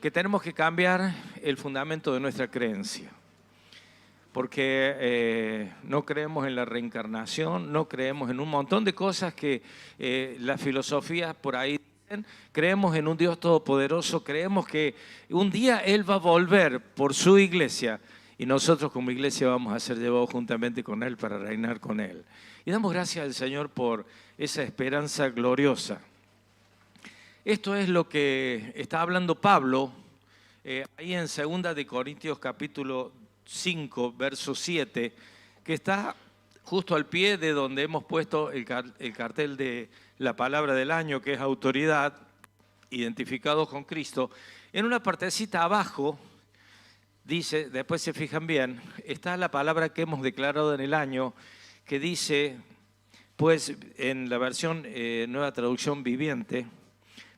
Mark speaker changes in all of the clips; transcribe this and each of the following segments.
Speaker 1: que tenemos que cambiar el fundamento de nuestra creencia. Porque no creemos en la reencarnación, no creemos en un montón de cosas que las filosofías por ahí dicen. Creemos en un Dios todopoderoso, creemos que un día Él va a volver por su iglesia y nosotros como iglesia vamos a ser llevados juntamente con Él para reinar con Él. Y damos gracias al Señor por esa esperanza gloriosa. Esto es lo que está hablando Pablo ahí en 2 de Corintios capítulo 5, verso 7, que está justo al pie de donde hemos puesto el cartel de la palabra del año, que es autoridad, identificados con Cristo. En una partecita abajo dice, después se fijan bien, está la palabra que hemos declarado en el año, que dice, pues en la versión Nueva Traducción Viviente,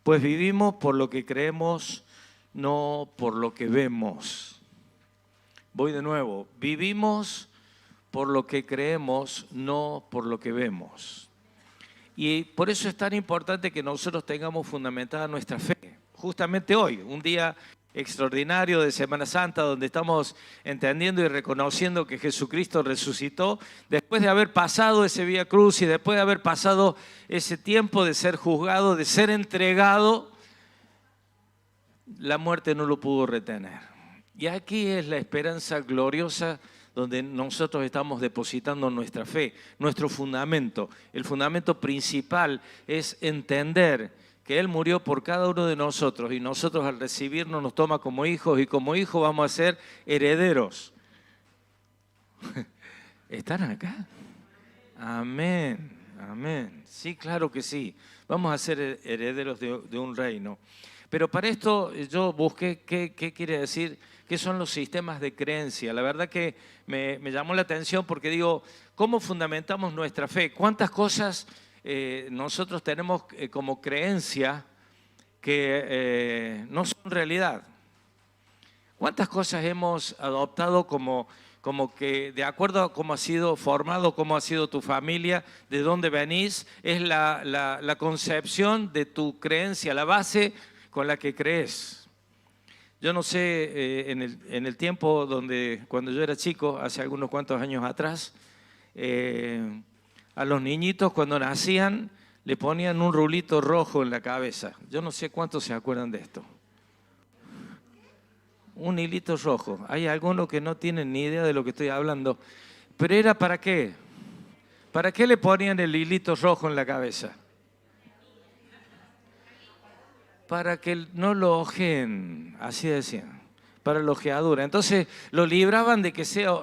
Speaker 1: pues vivimos por lo que creemos, no por lo que vemos. Voy de nuevo, vivimos por lo que creemos, no por lo que vemos. Y por eso es tan importante que nosotros tengamos fundamentada nuestra fe. Justamente hoy, un día extraordinario de Semana Santa, donde estamos entendiendo y reconociendo que Jesucristo resucitó, después de haber pasado ese Vía Cruz y después de haber pasado ese tiempo de ser juzgado, de ser entregado, la muerte no lo pudo retener. Y aquí es la esperanza gloriosa donde nosotros estamos depositando nuestra fe, nuestro fundamento. El fundamento principal es entender que Él murió por cada uno de nosotros y nosotros al recibirnos nos toma como hijos y como hijos vamos a ser herederos. ¿Están acá? Amén, amén. Sí, claro que sí. Vamos a ser herederos de un reino. Pero para esto yo busqué qué quiere decir, qué son los sistemas de creencia. La verdad que me llamó la atención porque digo, ¿cómo fundamentamos nuestra fe? ¿Cuántas cosas nosotros tenemos como creencia que no son realidad? ¿Cuántas cosas hemos adoptado como que de acuerdo a cómo ha sido formado, cómo ha sido tu familia, de dónde venís, es la concepción de tu creencia, la base con la que crees? Yo no sé, en el tiempo cuando yo era chico, hace algunos cuantos años atrás, a los niñitos cuando nacían le ponían un rulito rojo en la cabeza. Yo no sé cuántos se acuerdan de esto. Un hilito rojo. Hay algunos que no tienen ni idea de lo que estoy hablando. ¿Pero era para qué? ¿Para qué le ponían el hilito rojo en la cabeza? Para que no lo ojeen, así decían, para la ojeadura. Entonces lo libraban de que sea...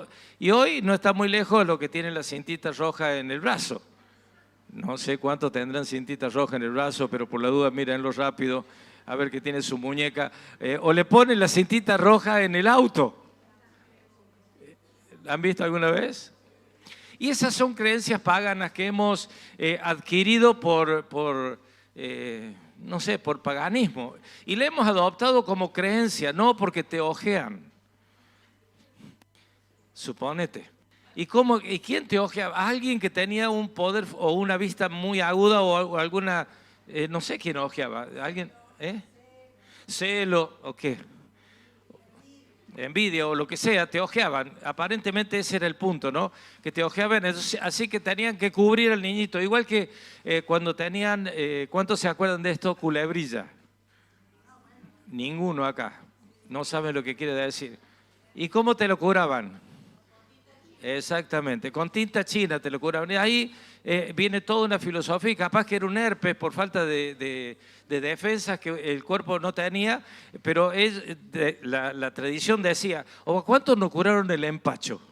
Speaker 1: Y hoy no está muy lejos de lo que tiene la cintita roja en el brazo. No sé cuántos tendrán cintita roja en el brazo, pero por la duda mírenlo rápido, a ver qué tiene su muñeca. O le ponen la cintita roja en el auto. ¿La han visto alguna vez? Y esas son creencias paganas que hemos adquirido por paganismo. Y le hemos adoptado como creencia, no porque te ojean. Suponete. ¿Y quién te ojeaba? Alguien que tenía un poder o una vista muy aguda o alguna, no sé quién ojeaba. ¿Alguien? ¿Celo o qué? Envidia o lo que sea, te ojeaban. Aparentemente ese era el punto, ¿no? Que te ojeaban, así que tenían que cubrir al niñito. Igual que cuando tenían, ¿cuántos se acuerdan de esto? Culebrilla. Ninguno acá. No saben lo que quiere decir. ¿Y cómo te lo curaban? Exactamente, con tinta china te lo curaban. Y ahí viene toda una filosofía, capaz que era un herpes por falta de defensas que el cuerpo no tenía, pero la tradición decía, ¿o cuántos nos curaron el empacho?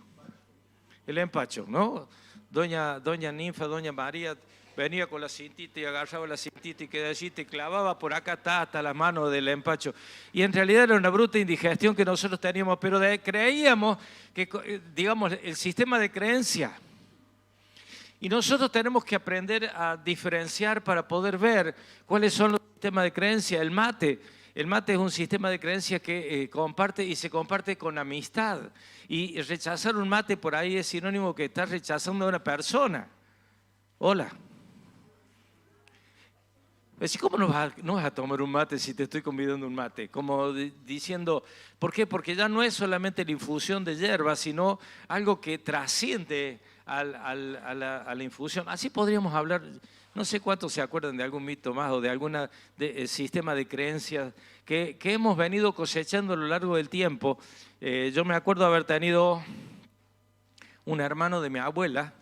Speaker 1: El empacho, ¿no? Doña Ninfa, Doña María venía con la cintita y agarraba la cintita y quedaba allí, te clavaba por acá hasta la mano del empacho. Y en realidad era una bruta indigestión que nosotros teníamos, pero creíamos que, digamos, el sistema de creencia. Y nosotros tenemos que aprender a diferenciar para poder ver cuáles son los sistemas de creencia. El mate es un sistema de creencia que comparte y se comparte con amistad. Y rechazar un mate por ahí es sinónimo que estás rechazando a una persona. Hola. Decís, ¿cómo no vas a tomar un mate si te estoy convidando un mate? Como diciendo, ¿por qué? Porque ya no es solamente la infusión de hierba, sino algo que trasciende a la infusión. Así podríamos hablar, no sé cuántos se acuerdan de algún mito más o de algún sistema de creencias que hemos venido cosechando a lo largo del tiempo. Yo me acuerdo haber tenido un hermano de mi abuela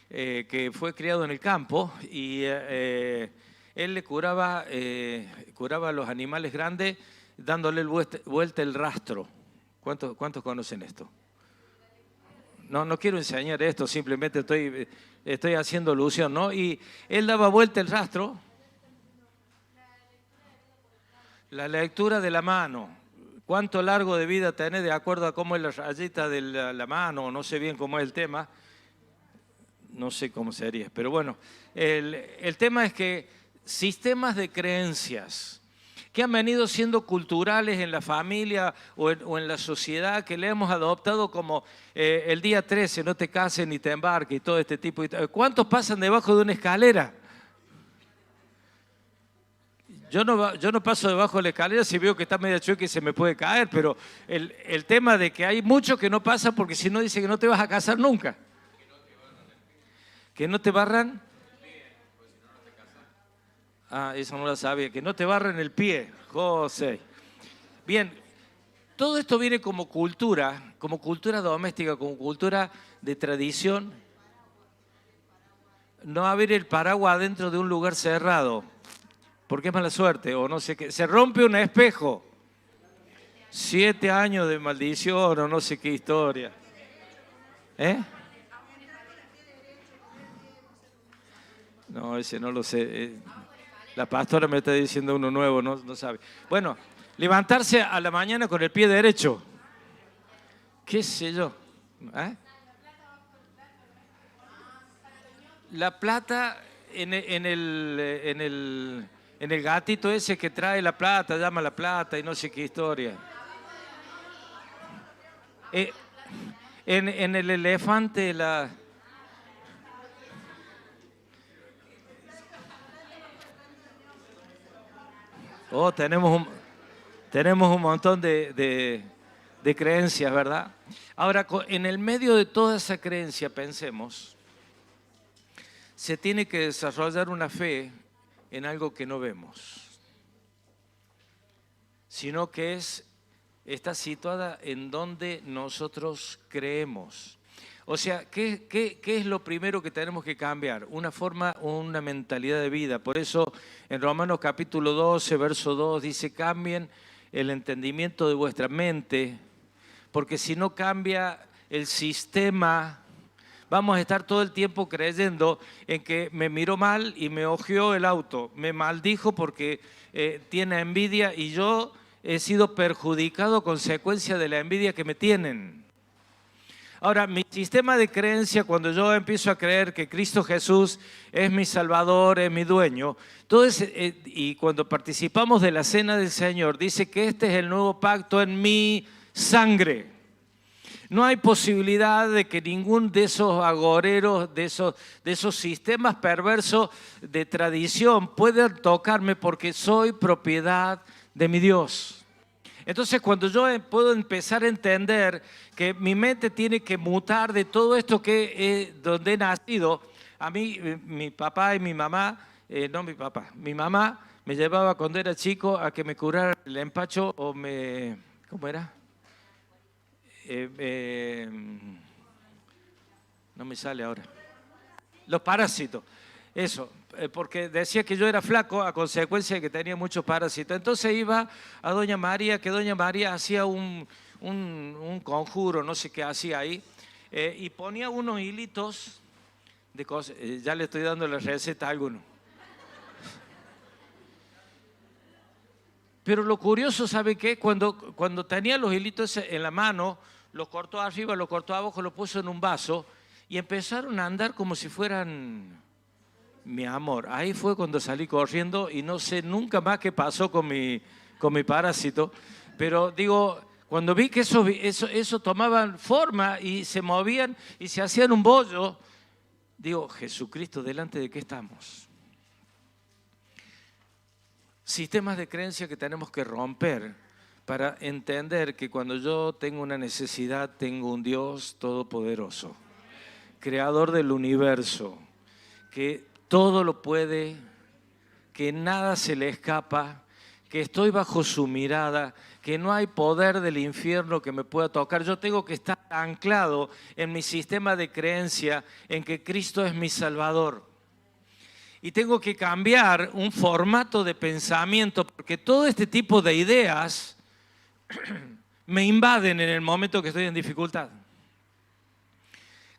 Speaker 1: que fue criado en el campo y él le curaba a los animales grandes dándole vuelta el rastro. ¿Cuántos conocen esto? No quiero enseñar esto, simplemente estoy haciendo alusión, ¿no? Y él daba vuelta el rastro, la lectura de la mano. ¿Cuánto largo de vida tenés de acuerdo a cómo es la rayita de la mano? No sé bien cómo es el tema. No sé cómo sería, pero bueno, el tema es que sistemas de creencias que han venido siendo culturales en la familia o en la sociedad, que le hemos adoptado como el día 13, no te cases ni te embarques y todo este tipo. ¿Cuántos pasan debajo de una escalera? Yo no paso debajo de la escalera si veo que está media chueca y se me puede caer, pero el tema de que hay muchos que no pasan porque si no dice que no te vas a casar nunca. ¿Que no te barran? Ah, eso no lo sabía. Que no te barran el pie, José. Bien, todo esto viene como cultura doméstica, como cultura de tradición. No abrir el paraguas adentro de un lugar cerrado, porque es mala suerte, o no sé qué. Se rompe un espejo. 7 años de maldición, o no sé qué historia. ¿Eh? No, ese no lo sé. La pastora me está diciendo uno nuevo, no sabe. Bueno, levantarse a la mañana con el pie derecho. ¿Qué sé yo? ¿Eh? La plata en el gatito ese que trae la plata, llama la plata y no sé qué historia. En el elefante la... Oh, tenemos un montón de creencias, ¿verdad? Ahora, en el medio de toda esa creencia, pensemos, se tiene que desarrollar una fe en algo que no vemos, sino que está situada en donde nosotros creemos. O sea, ¿qué es lo primero que tenemos que cambiar? Una forma o una mentalidad de vida. Por eso en Romanos capítulo 12, verso 2 dice, cambien el entendimiento de vuestra mente, porque si no cambia el sistema, vamos a estar todo el tiempo creyendo en que me miró mal y me ojeó el auto, me maldijo porque tiene envidia y yo he sido perjudicado a consecuencia de la envidia que me tienen. Ahora, mi sistema de creencia, cuando yo empiezo a creer que Cristo Jesús es mi Salvador, es mi dueño, y cuando participamos de la Cena del Señor, dice que este es el nuevo pacto en mi sangre. No hay posibilidad de que ningún de esos agoreros, de esos sistemas perversos de tradición puedan tocarme porque soy propiedad de mi Dios. Entonces, cuando yo puedo empezar a entender que mi mente tiene que mutar de todo esto donde he nacido, a mí, mi papá y mi mamá, mi mamá me llevaba cuando era chico a que me curara el empacho ¿cómo era? No me sale ahora. Los parásitos, eso. Porque decía que yo era flaco a consecuencia de que tenía muchos parásitos. Entonces iba a Doña María, que Doña María hacía un conjuro, no sé qué hacía ahí, y ponía unos hilitos de cosas. Ya le estoy dando la receta a alguno. Pero lo curioso, ¿sabe qué? Cuando tenía los hilitos en la mano, los cortó arriba, los cortó abajo, los puso en un vaso y empezaron a andar como si fueran... Mi amor, ahí fue cuando salí corriendo y no sé nunca más qué pasó con mi parásito, pero digo, cuando vi que eso tomaban forma y se movían y se hacían un bollo, digo, Jesucristo, ¿delante de qué estamos? sistemas de creencia que tenemos que romper para entender que cuando yo tengo una necesidad, tengo un Dios todopoderoso, creador del universo, que todo lo puede, que nada se le escapa, que estoy bajo su mirada, que no hay poder del infierno que me pueda tocar. Yo tengo que estar anclado en mi sistema de creencia, en que Cristo es mi Salvador. Y tengo que cambiar un formato de pensamiento, porque todo este tipo de ideas me invaden en el momento que estoy en dificultad.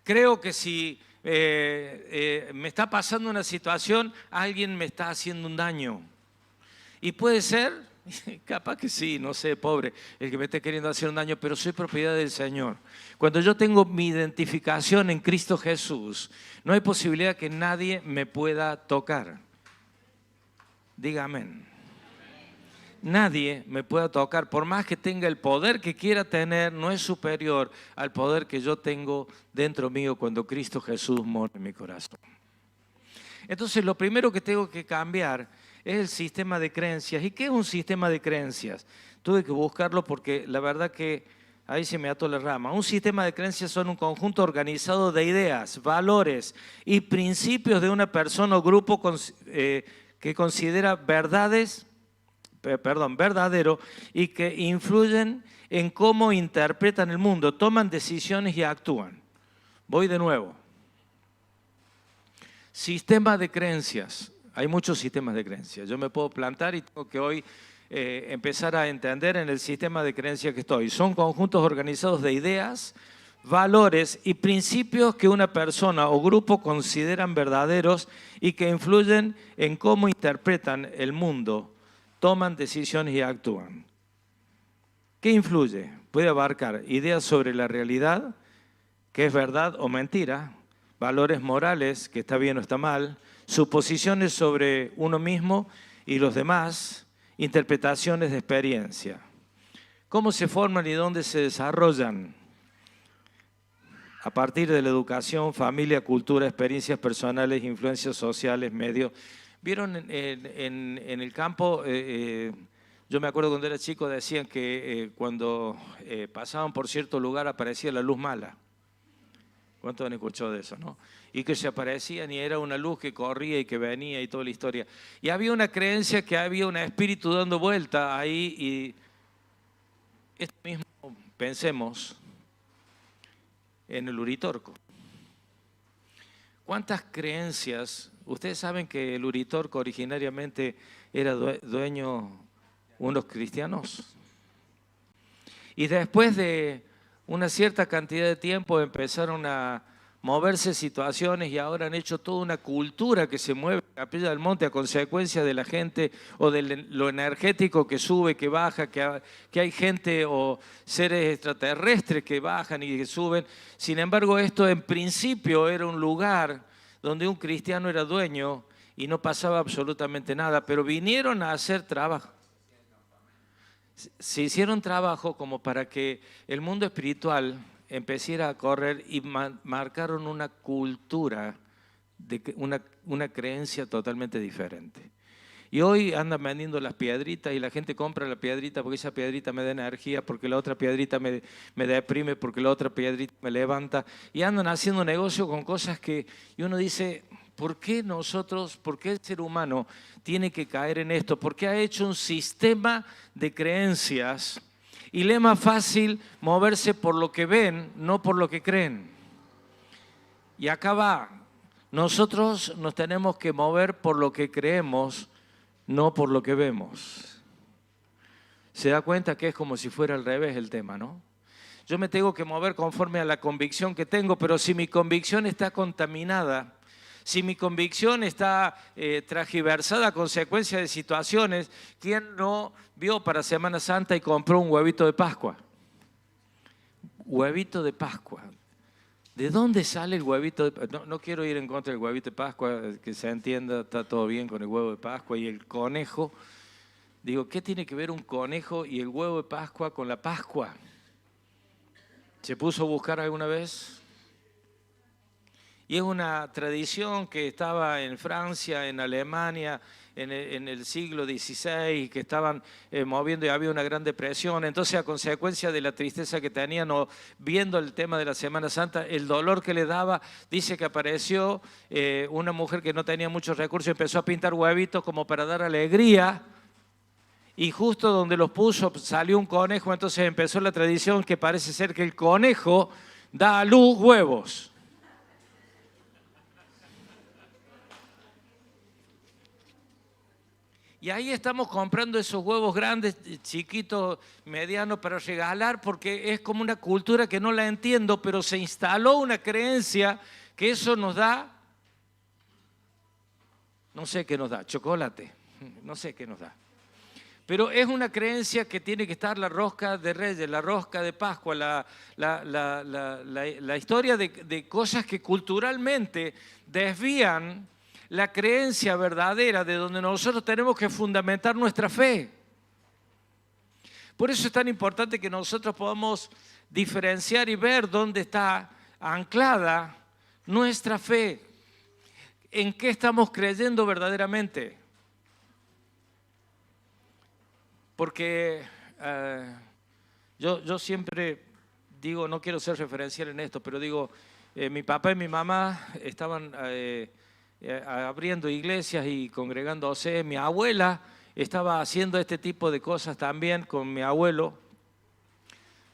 Speaker 1: Creo que si me está pasando una situación, alguien me está haciendo un daño. Y puede ser, capaz que sí, no sé, pobre, el que me esté queriendo hacer un daño, pero soy propiedad del Señor. Cuando yo tengo mi identificación en Cristo Jesús, no hay posibilidad que nadie me pueda tocar. Diga amén. Nadie me pueda tocar, por más que tenga el poder que quiera tener, no es superior al poder que yo tengo dentro mío cuando Cristo Jesús mora en mi corazón. Entonces, lo primero que tengo que cambiar es el sistema de creencias. ¿Y qué es un sistema de creencias? Tuve que buscarlo porque la verdad que ahí se me ató la rama. Un sistema de creencias son un conjunto organizado de ideas, valores y principios de una persona o grupo que considera verdadero y que influyen en cómo interpretan el mundo, toman decisiones y actúan. Voy de nuevo. Sistema de creencias. Hay muchos sistemas de creencias. Yo me puedo plantar y tengo que hoy empezar a entender en el sistema de creencias que estoy. Son conjuntos organizados de ideas, valores y principios que una persona o grupo consideran verdaderos y que influyen en cómo interpretan el mundo, toman decisiones y actúan. ¿Qué influye? Puede abarcar ideas sobre la realidad, que es verdad o mentira, valores morales, que está bien o está mal, suposiciones sobre uno mismo y los demás, interpretaciones de experiencia. ¿Cómo se forman y dónde se desarrollan? A partir de la educación, familia, cultura, experiencias personales, influencias sociales, medios. ¿Vieron en el campo? Yo me acuerdo cuando era chico decían que cuando pasaban por cierto lugar aparecía la luz mala. ¿Cuántos han escuchado de eso, no? Y que se aparecían y era una luz que corría y que venía y toda la historia. Y había una creencia que había un espíritu dando vuelta ahí y esto mismo pensemos en el Uritorco. ¿Cuántas creencias? Ustedes saben que el Uritorco originariamente era dueño unos cristianos. Y después de una cierta cantidad de tiempo empezaron a moverse situaciones y ahora han hecho toda una cultura que se mueve en Capilla del Monte a consecuencia de la gente o de lo energético que sube, que baja, que hay gente o seres extraterrestres que bajan y que suben. Sin embargo, esto en principio era un lugar donde un cristiano era dueño y no pasaba absolutamente nada, pero vinieron a hacer trabajo. Se hicieron trabajo como para que el mundo espiritual empezara a correr y marcaron una cultura, una creencia totalmente diferente. Y hoy andan vendiendo las piedritas y la gente compra la piedrita porque esa piedrita me da energía, porque la otra piedrita me deprime, porque la otra piedrita me levanta. Y andan haciendo negocio con cosas que y uno dice, ¿por qué el ser humano tiene que caer en esto? Porque ha hecho un sistema de creencias y le es más fácil moverse por lo que ven, no por lo que creen. Y acá va, nosotros nos tenemos que mover por lo que creemos, no por lo que vemos. Se da cuenta que es como si fuera al revés el tema, ¿no? Yo me tengo que mover conforme a la convicción que tengo, pero si mi convicción está contaminada, si mi convicción está transgiversada a consecuencia de situaciones, ¿quién no vio para Semana Santa y compró un huevito de Pascua? Huevito de Pascua. ¿De dónde sale el huevito de Pascua? No quiero ir en contra del huevito de Pascua, que se entienda, está todo bien con el huevo de Pascua y el conejo. Digo, ¿qué tiene que ver un conejo y el huevo de Pascua con la Pascua? ¿Se puso a buscar alguna vez? Y es una tradición que estaba en Francia, en Alemania, en el siglo XVI, que estaban moviendo y había una gran depresión. Entonces, a consecuencia de la tristeza que tenían, o viendo el tema de la Semana Santa, el dolor que le daba, dice que apareció una mujer que no tenía muchos recursos, empezó a pintar huevitos como para dar alegría, y justo donde los puso salió un conejo. Entonces empezó la tradición que parece ser que el conejo da a luz huevos. Y ahí estamos comprando esos huevos grandes, chiquitos, medianos, para regalar, porque es como una cultura que no la entiendo, pero se instaló una creencia que eso nos da, no sé qué nos da, chocolate, no sé qué nos da. Pero es una creencia que tiene que estar la rosca de Reyes, la rosca de Pascua, la historia de cosas que culturalmente desvían la creencia verdadera de donde nosotros tenemos que fundamentar nuestra fe. Por eso es tan importante que nosotros podamos diferenciar y ver dónde está anclada nuestra fe, en qué estamos creyendo verdaderamente. Porque yo siempre digo, no quiero ser referencial en esto, pero digo, mi papá y mi mamá estaban abriendo iglesias y congregándose. Mi abuela estaba haciendo este tipo de cosas también con mi abuelo,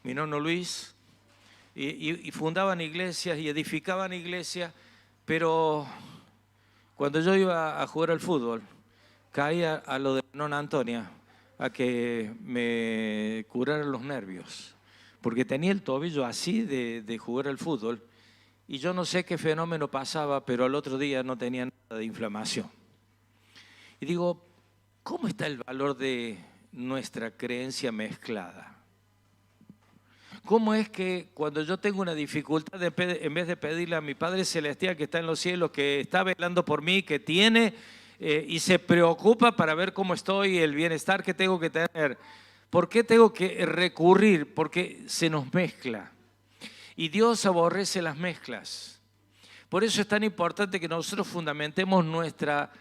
Speaker 1: mi nono Luis, y fundaban iglesias y edificaban iglesias, pero cuando yo iba a jugar al fútbol, caía a lo de nona Antonia, a que me curaran los nervios, porque tenía el tobillo así de jugar al fútbol, y yo no sé qué fenómeno pasaba, pero al otro día no tenía nada de inflamación. Y digo, ¿cómo está el valor de nuestra creencia mezclada? ¿Cómo es que cuando yo tengo una dificultad, en vez de pedirle a mi Padre Celestial que está en los cielos, que está velando por mí, que tiene y se preocupa para ver cómo estoy, el bienestar que tengo que tener, ¿por qué tengo que recurrir? Porque se nos mezcla. Y Dios aborrece las mezclas. Por eso es tan importante que nosotros fundamentemos nuestra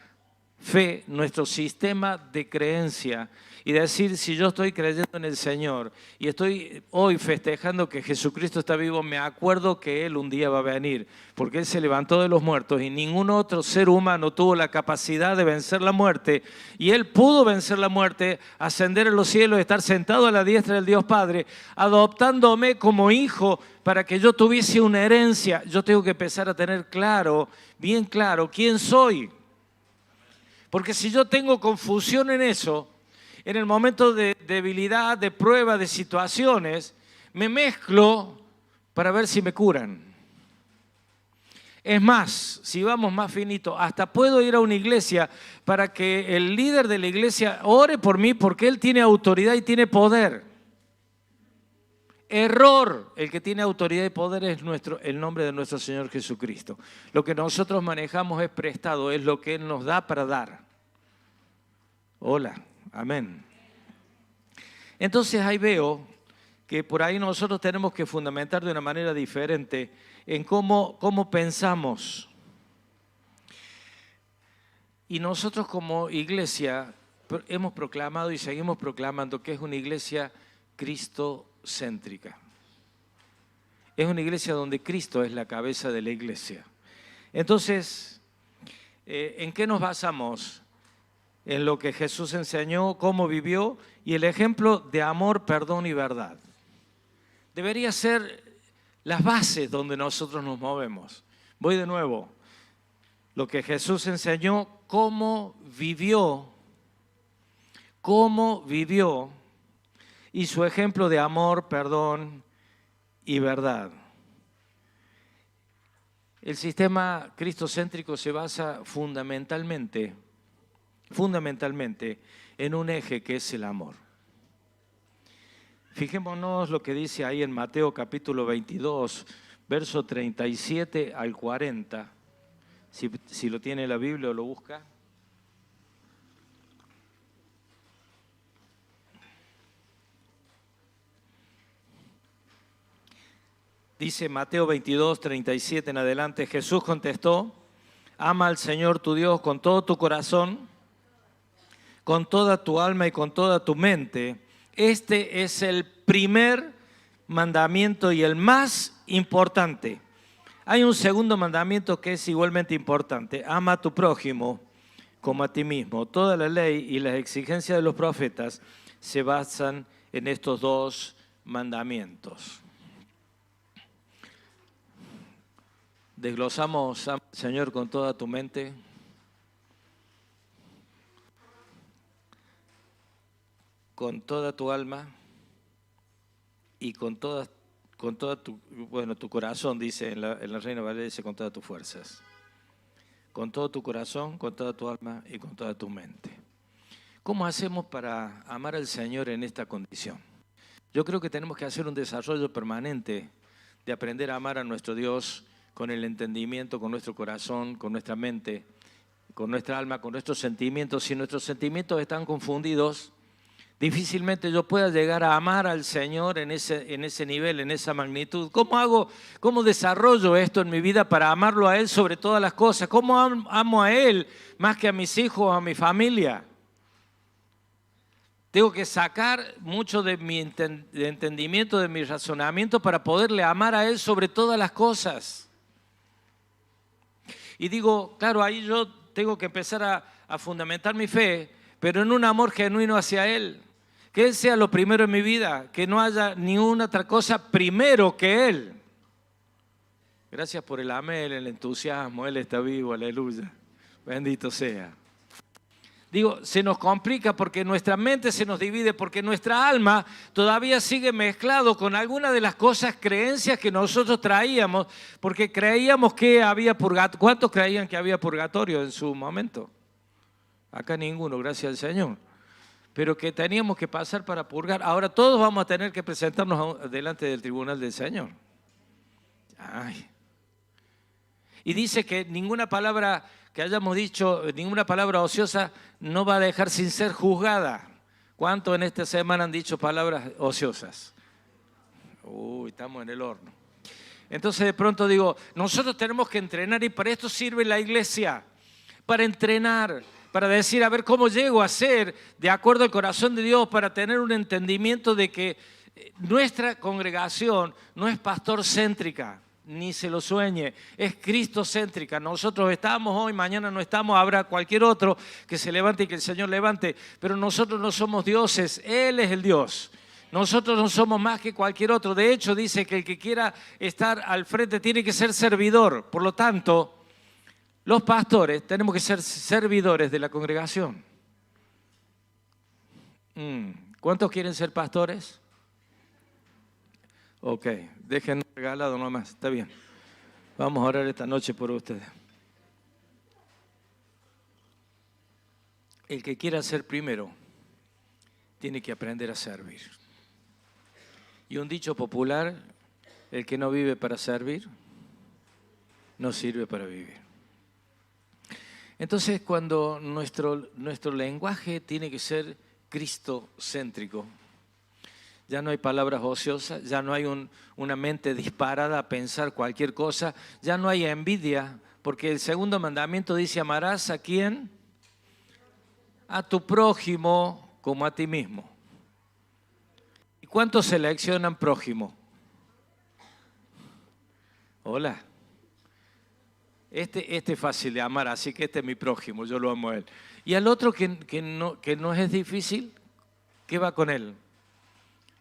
Speaker 1: fe, nuestro sistema de creencia, y decir, si yo estoy creyendo en el Señor y estoy hoy festejando que Jesucristo está vivo, me acuerdo que Él un día va a venir, porque Él se levantó de los muertos y ningún otro ser humano tuvo la capacidad de vencer la muerte, y Él pudo vencer la muerte, ascender a los cielos, estar sentado a la diestra del Dios Padre, adoptándome como hijo para que yo tuviese una herencia. Yo tengo que empezar a tener claro, bien claro, quién soy. Porque si yo tengo confusión en eso, en el momento de debilidad, de prueba, de situaciones, me mezclo para ver si me curan. Es más, si vamos más finito, hasta puedo ir a una iglesia para que el líder de la iglesia ore por mí, porque él tiene autoridad y tiene poder. Error, el que tiene autoridad y poder es el nombre de nuestro Señor Jesucristo. Lo que nosotros manejamos es prestado, es lo que Él nos da para dar. Hola, amén. Entonces ahí veo que por ahí nosotros tenemos que fundamentar de una manera diferente en cómo pensamos. Y nosotros como iglesia hemos proclamado y seguimos proclamando que es una iglesia cristocéntrica. Es una iglesia donde Cristo es la cabeza de la iglesia. Entonces, ¿en qué nos basamos? En lo que Jesús enseñó, cómo vivió y el ejemplo de amor, perdón y verdad. Debería ser las bases donde nosotros nos movemos. Voy de nuevo. Lo que Jesús enseñó, cómo vivió y su ejemplo de amor, perdón y verdad. El sistema cristocéntrico se basa fundamentalmente en un eje que es el amor. Fijémonos lo que dice ahí en Mateo capítulo 22, verso 37 al 40. Si lo tiene la Biblia o lo busca. Dice Mateo 22, 37 en adelante, Jesús contestó, ama al Señor tu Dios con todo tu corazón, con toda tu alma y con toda tu mente. Este es el primer mandamiento y el más importante. Hay un segundo mandamiento que es igualmente importante. Ama a tu prójimo como a ti mismo. Toda la ley y las exigencias de los profetas se basan en estos dos mandamientos. Desglosamos, ama al Señor con toda tu mente, con toda tu alma y con toda tu corazón, dice en la Reina Valera, dice con todas tus fuerzas. Con todo tu corazón, con toda tu alma y con toda tu mente. ¿Cómo hacemos para amar al Señor en esta condición? Yo creo que tenemos que hacer un desarrollo permanente de aprender a amar a nuestro Dios con el entendimiento, con nuestro corazón, con nuestra mente, con nuestra alma, con nuestros sentimientos. Si nuestros sentimientos están confundidos, difícilmente yo pueda llegar a amar al Señor en ese nivel, en esa magnitud. ¿Cómo desarrollo esto en mi vida para amarlo a Él sobre todas las cosas? ¿Cómo amo a Él más que a mis hijos o a mi familia? Tengo que sacar mucho de mi entendimiento, de mi razonamiento para poderle amar a Él sobre todas las cosas. Y digo, claro, ahí yo tengo que empezar a fundamentar mi fe, pero en un amor genuino hacia Él. Que Él sea lo primero en mi vida, que no haya ni una otra cosa primero que Él. Gracias por el amén, el entusiasmo, Él está vivo, aleluya. Bendito sea. Digo, se nos complica porque nuestra mente se nos divide, porque nuestra alma todavía sigue mezclado con algunas de las cosas, creencias que nosotros traíamos, porque creíamos que había purgatorio. ¿Cuántos creían que había purgatorio en su momento? Acá ninguno, gracias al Señor. Pero que teníamos que pasar para purgar. Ahora todos vamos a tener que presentarnos delante del tribunal del Señor. Ay. Y dice que ninguna palabra que hayamos dicho, ninguna palabra ociosa no va a dejar sin ser juzgada. ¿Cuántos en esta semana han dicho palabras ociosas? Uy, estamos en el horno. Entonces de pronto digo, nosotros tenemos que entrenar y para esto sirve la iglesia, para entrenar, para decir, a ver cómo llego a ser de acuerdo al corazón de Dios, para tener un entendimiento de que nuestra congregación no es pastor-céntrica, ni se lo sueñe, es Cristo-céntrica. Nosotros estamos hoy, mañana no estamos, habrá cualquier otro que se levante y que el Señor levante, pero nosotros no somos dioses, Él es el Dios. Nosotros no somos más que cualquier otro. De hecho, dice que el que quiera estar al frente tiene que ser servidor. Por lo tanto, los pastores tenemos que ser servidores de la congregación. ¿Cuántos quieren ser pastores? Ok, dejen regalado nomás, está bien. Vamos a orar esta noche por ustedes. El que quiera ser primero tiene que aprender a servir. Y un dicho popular, el que no vive para servir, no sirve para vivir. Entonces, cuando nuestro lenguaje tiene que ser cristocéntrico, ya no hay palabras ociosas, ya no hay una mente disparada a pensar cualquier cosa, ya no hay envidia, porque el segundo mandamiento dice, amarás ¿a quién? A tu prójimo como a ti mismo. ¿Y cuántos seleccionan prójimo? Hola. Este es fácil de amar, así que este es mi prójimo, yo lo amo a él. Y al otro que no es difícil, ¿qué va con él?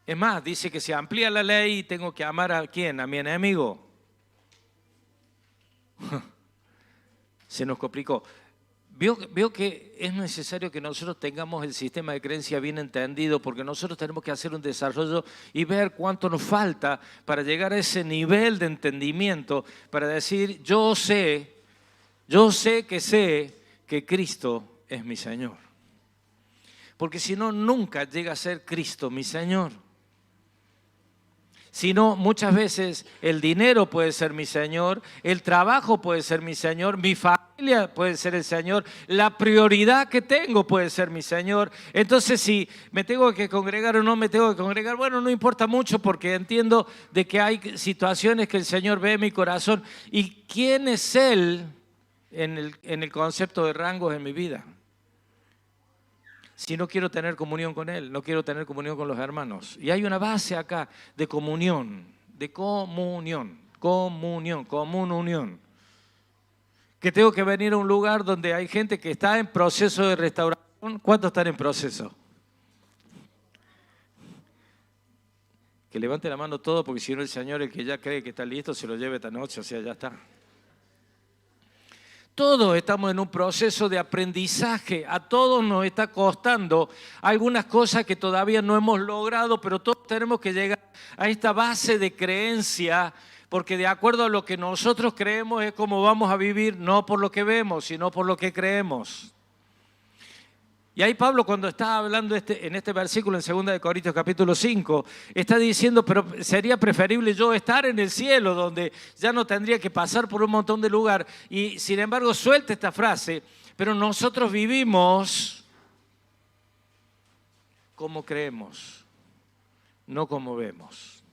Speaker 1: Es más, dice que se amplía la ley y tengo que amar ¿a quién? A mi enemigo. Se nos complicó. Veo que es necesario que nosotros tengamos el sistema de creencia bien entendido, porque nosotros tenemos que hacer un desarrollo y ver cuánto nos falta para llegar a ese nivel de entendimiento, para decir, yo sé que Cristo es mi Señor. Porque si no, nunca llega a ser Cristo mi Señor. Sino muchas veces el dinero puede ser mi Señor, el trabajo puede ser mi Señor, mi familia familia puede ser el Señor, la prioridad que tengo puede ser mi Señor. Entonces, si me tengo que congregar o no me tengo que congregar, bueno, no importa mucho porque entiendo de que hay situaciones que el Señor ve en mi corazón. ¿Y quién es Él en el concepto de rangos en mi vida? Si no quiero tener comunión con Él, no quiero tener comunión con los hermanos. Y hay una base acá de comunión, común unión. Que tengo que venir a un lugar donde hay gente que está en proceso de restauración. ¿Cuántos están en proceso? Que levante la mano todo, porque si no el Señor, el que ya cree que está listo, se lo lleve esta noche, o sea, ya está. Todos estamos en un proceso de aprendizaje, a todos nos está costando algunas cosas que todavía no hemos logrado, pero todos tenemos que llegar a esta base de creencia, porque de acuerdo a lo que nosotros creemos es como vamos a vivir, no por lo que vemos, sino por lo que creemos. Y ahí Pablo, cuando está hablando en este versículo en 2 Corintios capítulo 5, está diciendo, pero sería preferible yo estar en el cielo, donde ya no tendría que pasar por un montón de lugar. Y sin embargo suelta esta frase, pero nosotros vivimos como creemos, no como vemos.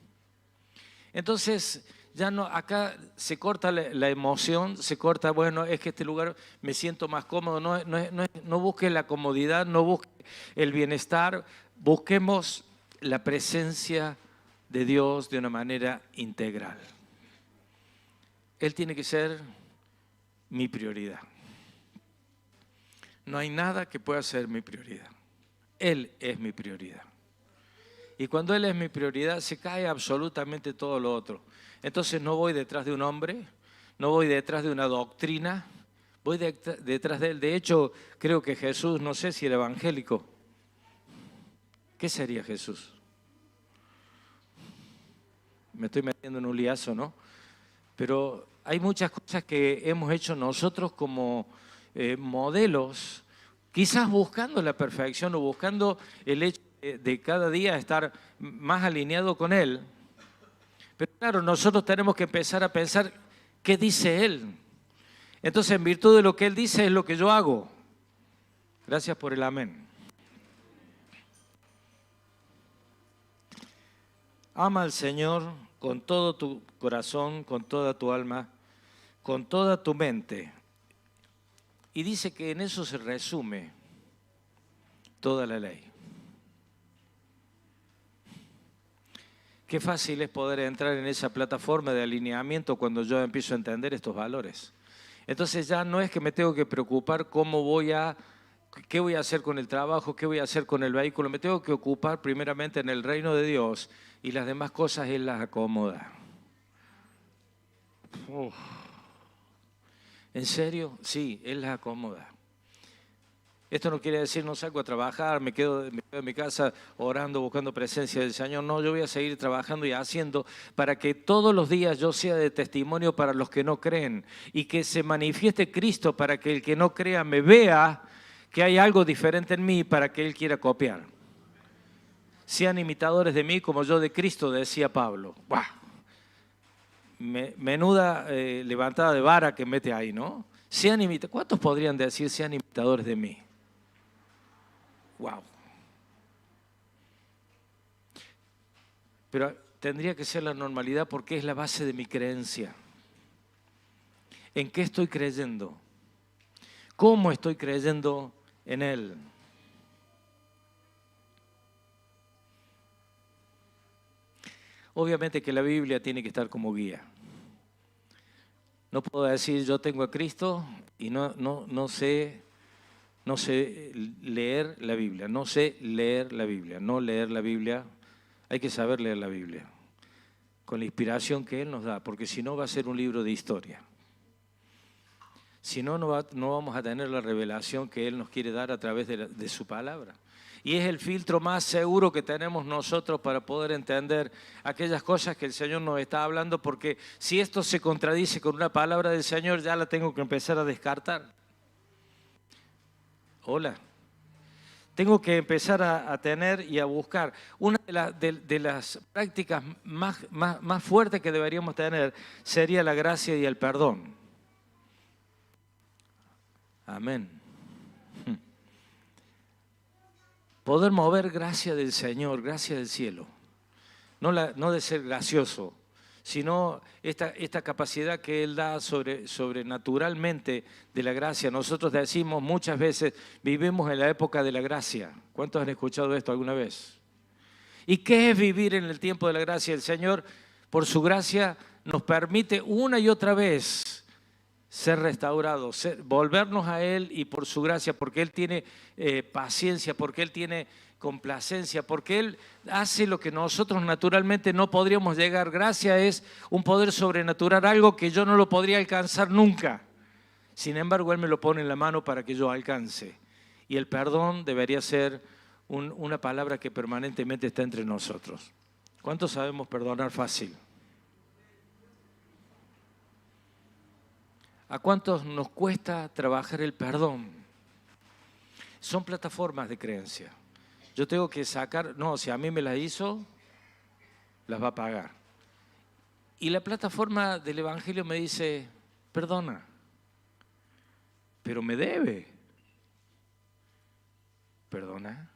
Speaker 1: Entonces, ya no, acá se corta la emoción, se corta, bueno, es que este lugar me siento más cómodo, no busque la comodidad, no busque el bienestar, busquemos la presencia de Dios de una manera integral. Él tiene que ser mi prioridad. No hay nada que pueda ser mi prioridad. Él es mi prioridad. Y cuando Él es mi prioridad, se cae absolutamente todo lo otro. Entonces no voy detrás de un hombre, no voy detrás de una doctrina, voy detrás de Él. De hecho, creo que Jesús, no sé si era evangélico. ¿Qué sería Jesús? Me estoy metiendo en un liazo, ¿no? Pero hay muchas cosas que hemos hecho nosotros como modelos, quizás buscando la perfección o buscando el hecho de cada día estar más alineado con Él. Pero claro, nosotros tenemos que empezar a pensar qué dice Él. Entonces, en virtud de lo que Él dice, es lo que yo hago. Gracias por el amén. Ama al Señor con todo tu corazón, con toda tu alma, con toda tu mente. Y dice que en eso se resume toda la ley. Qué fácil es poder entrar en esa plataforma de alineamiento cuando yo empiezo a entender estos valores. Entonces ya no es que me tengo que preocupar qué voy a hacer con el trabajo, qué voy a hacer con el vehículo. Me tengo que ocupar primeramente en el reino de Dios y las demás cosas Él las acomoda. ¿En serio? Sí, Él las acomoda. Esto no quiere decir no salgo a trabajar, me quedo en mi casa orando, buscando presencia del Señor. No, yo voy a seguir trabajando y haciendo para que todos los días yo sea de testimonio para los que no creen y que se manifieste Cristo para que el que no crea me vea que hay algo diferente en mí para que Él quiera copiar. Sean imitadores de mí como yo de Cristo, decía Pablo. ¡Buah! Menuda levantada de vara que mete ahí, ¿no? ¿Cuántos podrían decir sean imitadores de mí? Wow. Pero tendría que ser la normalidad porque es la base de mi creencia. ¿En qué estoy creyendo? ¿Cómo estoy creyendo en Él? Obviamente que la Biblia tiene que estar como guía. No puedo decir yo tengo a Cristo y no sé leer la Biblia, no sé leer la Biblia, no leer la Biblia, hay que saber leer la Biblia, con la inspiración que Él nos da, porque si no va a ser un libro de historia. Si no, no vamos a tener la revelación que Él nos quiere dar a través de su palabra. Y es el filtro más seguro que tenemos nosotros para poder entender aquellas cosas que el Señor nos está hablando, porque si esto se contradice con una palabra del Señor, ya la tengo que empezar a descartar. Hola. Tengo que empezar a tener y a buscar. Una de las prácticas más fuertes que deberíamos tener sería la gracia y el perdón. Amén. Poder mover gracia del Señor, gracia del cielo. No de ser gracioso, sino esta capacidad que Él da sobrenaturalmente de la gracia. Nosotros decimos muchas veces, vivimos en la época de la gracia. ¿Cuántos han escuchado esto alguna vez? ¿Y qué es vivir en el tiempo de la gracia? El Señor, por su gracia, nos permite una y otra vez ser restaurados, volvernos a Él, y por su gracia, porque Él tiene paciencia, porque Él tiene complacencia, porque Él hace lo que nosotros naturalmente no podríamos llegar. Gracia es un poder sobrenatural, algo que yo no lo podría alcanzar nunca. Sin embargo, Él me lo pone en la mano para que yo alcance. Y el perdón debería ser una palabra que permanentemente está entre nosotros. ¿Cuántos sabemos perdonar fácil? ¿A cuántos nos cuesta trabajar el perdón? Son plataformas de creencia. Yo tengo que sacar, no, si a mí me las hizo, las va a pagar. Y la plataforma del Evangelio me dice, perdona, pero me debe. Perdona.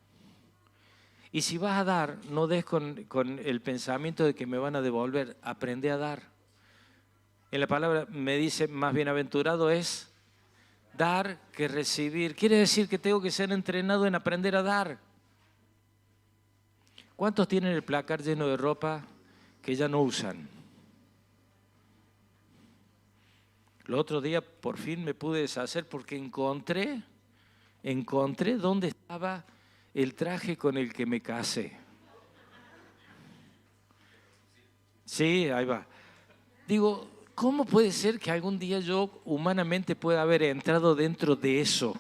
Speaker 1: Y si vas a dar, no des con el pensamiento de que me van a devolver. Aprende a dar. En la palabra me dice, más bienaventurado es dar que recibir. Quiere decir que tengo que ser entrenado en aprender a dar. ¿Cuántos tienen el placar lleno de ropa que ya no usan? El otro día por fin me pude deshacer porque encontré dónde estaba el traje con el que me casé. Sí, ahí va. Digo, ¿cómo puede ser que algún día yo humanamente pueda haber entrado dentro de eso?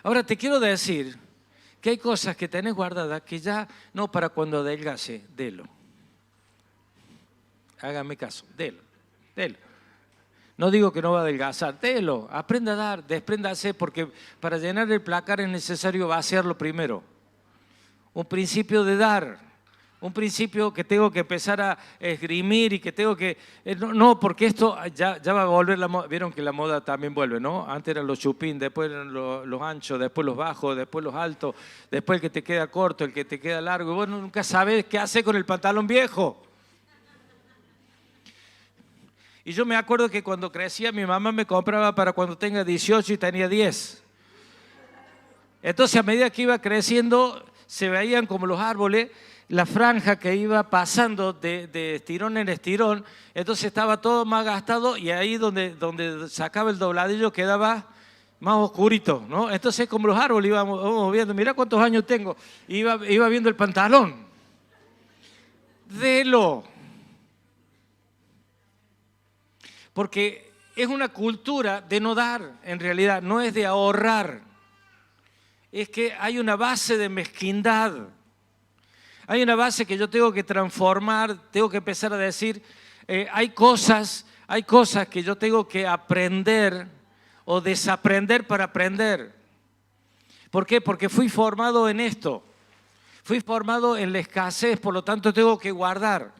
Speaker 1: Ahora te quiero decir que hay cosas que tenés guardadas que ya no para cuando adelgace, delo. Hágame caso, delo. No digo que no va a adelgazar, delo, aprenda a dar, despréndase, porque para llenar el placar es necesario vaciarlo primero. Un principio de dar, un principio que tengo que empezar a esgrimir y que tengo que... No, porque esto ya va a volver la moda. Vieron que la moda también vuelve, ¿no? Antes eran los chupín, después eran los anchos, después los bajos, después los altos, después el que te queda corto, el que te queda largo. Y vos nunca sabés qué hacer con el pantalón viejo. Y yo me acuerdo que cuando crecía mi mamá me compraba para cuando tenga 18 y tenía 10. Entonces a medida que iba creciendo se veían como los árboles, la franja que iba pasando de estirón en estirón, entonces estaba todo más gastado y ahí donde sacaba el dobladillo quedaba más oscurito, ¿no? Entonces como los árboles íbamos viendo, mirá cuántos años tengo, iba viendo el pantalón. Delo. Porque es una cultura de no dar, en realidad, no es de ahorrar. Es que hay una base de mezquindad. Hay una base que yo tengo que transformar, tengo que empezar a decir, hay cosas que yo tengo que aprender o desaprender para aprender. ¿Por qué? Porque fui formado en esto. Fui formado en la escasez, por lo tanto tengo que guardar.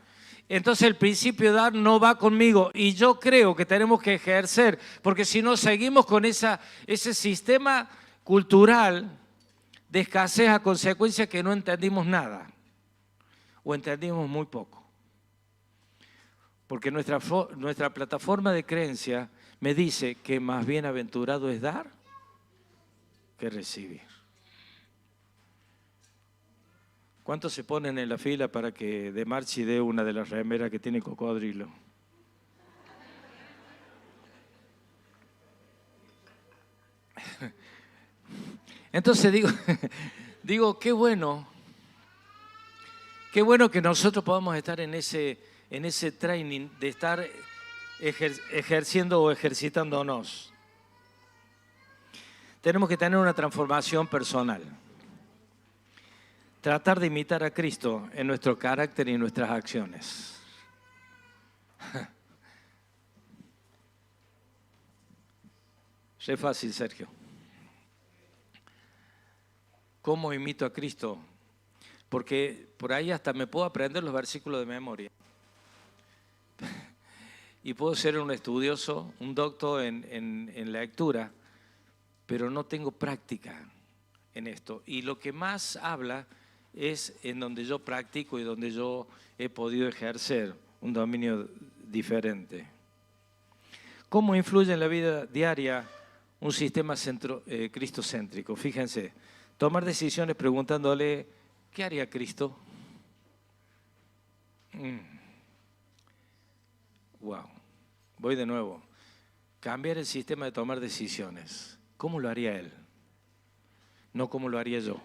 Speaker 1: Entonces el principio de dar no va conmigo y yo creo que tenemos que ejercer, porque si no seguimos con ese sistema cultural de escasez a consecuencia que no entendimos nada o entendimos muy poco. Porque nuestra plataforma de creencia me dice que más bienaventurado es dar que recibir. ¿Cuántos se ponen en la fila para que de Marchi dé una de las remeras que tiene cocodrilo? Entonces digo, qué bueno que nosotros podamos estar en ese training de estar ejerciendo o ejercitándonos. Tenemos que tener una transformación personal. Tratar de imitar a Cristo en nuestro carácter y en nuestras acciones. Es fácil, Sergio. ¿Cómo imito a Cristo? Porque por ahí hasta me puedo aprender los versículos de memoria. y puedo ser un estudioso, un doctor en lectura, pero no tengo práctica en esto. Y lo que más habla es en donde yo practico y donde yo he podido ejercer un dominio diferente. ¿Cómo influye en la vida diaria un sistema cristocéntrico? Fíjense, tomar decisiones preguntándole, ¿qué haría Cristo? Wow, voy de nuevo. Cambiar el sistema de tomar decisiones. ¿Cómo lo haría Él? No cómo lo haría yo.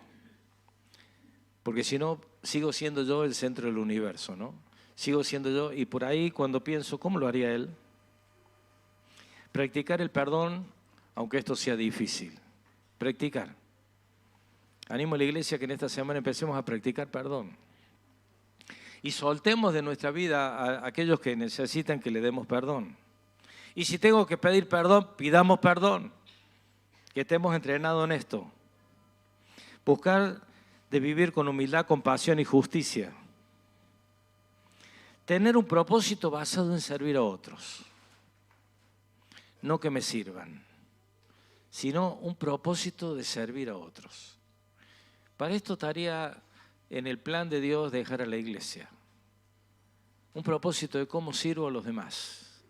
Speaker 1: Porque si no, sigo siendo yo el centro del universo, ¿no? Sigo siendo yo y por ahí cuando pienso, ¿cómo lo haría Él? Practicar el perdón, aunque esto sea difícil. Practicar. Animo a la iglesia que en esta semana empecemos a practicar perdón. Y soltemos de nuestra vida a aquellos que necesitan que le demos perdón. Y si tengo que pedir perdón, pidamos perdón. Que estemos entrenados en esto. Buscar de vivir con humildad, compasión y justicia. Tener un propósito basado en servir a otros. No que me sirvan, sino un propósito de servir a otros. Para esto estaría en el plan de Dios dejar a la iglesia. Un propósito de cómo sirvo a los demás.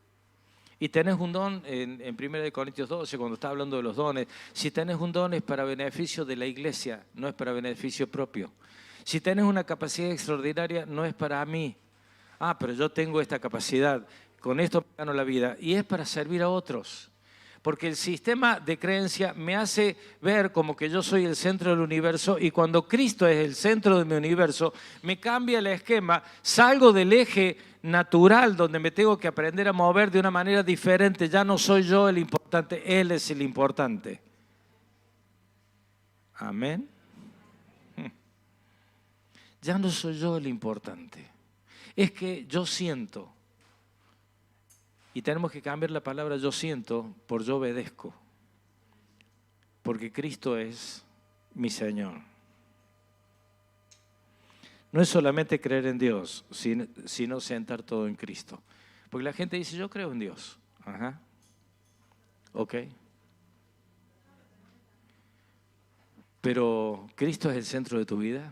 Speaker 1: Y tenés un don, en 1 Corintios 12, cuando está hablando de los dones, si tenés un don es para beneficio de la iglesia, no es para beneficio propio. Si tenés una capacidad extraordinaria, no es para mí. Ah, pero yo tengo esta capacidad, con esto me gano la vida, y es para servir a otros. Porque el sistema de creencia me hace ver como que yo soy el centro del universo y cuando Cristo es el centro de mi universo, me cambia el esquema, salgo del eje natural donde me tengo que aprender a mover de una manera diferente. Ya no soy yo el importante, Él es el importante. Amén. Ya no soy yo el importante. Es que yo siento. Y tenemos que cambiar la palabra yo siento por yo obedezco. Porque Cristo es mi Señor. No es solamente creer en Dios, sino sentar todo en Cristo. Porque la gente dice, yo creo en Dios. Ajá. Ok. Pero ¿Cristo es el centro de tu vida?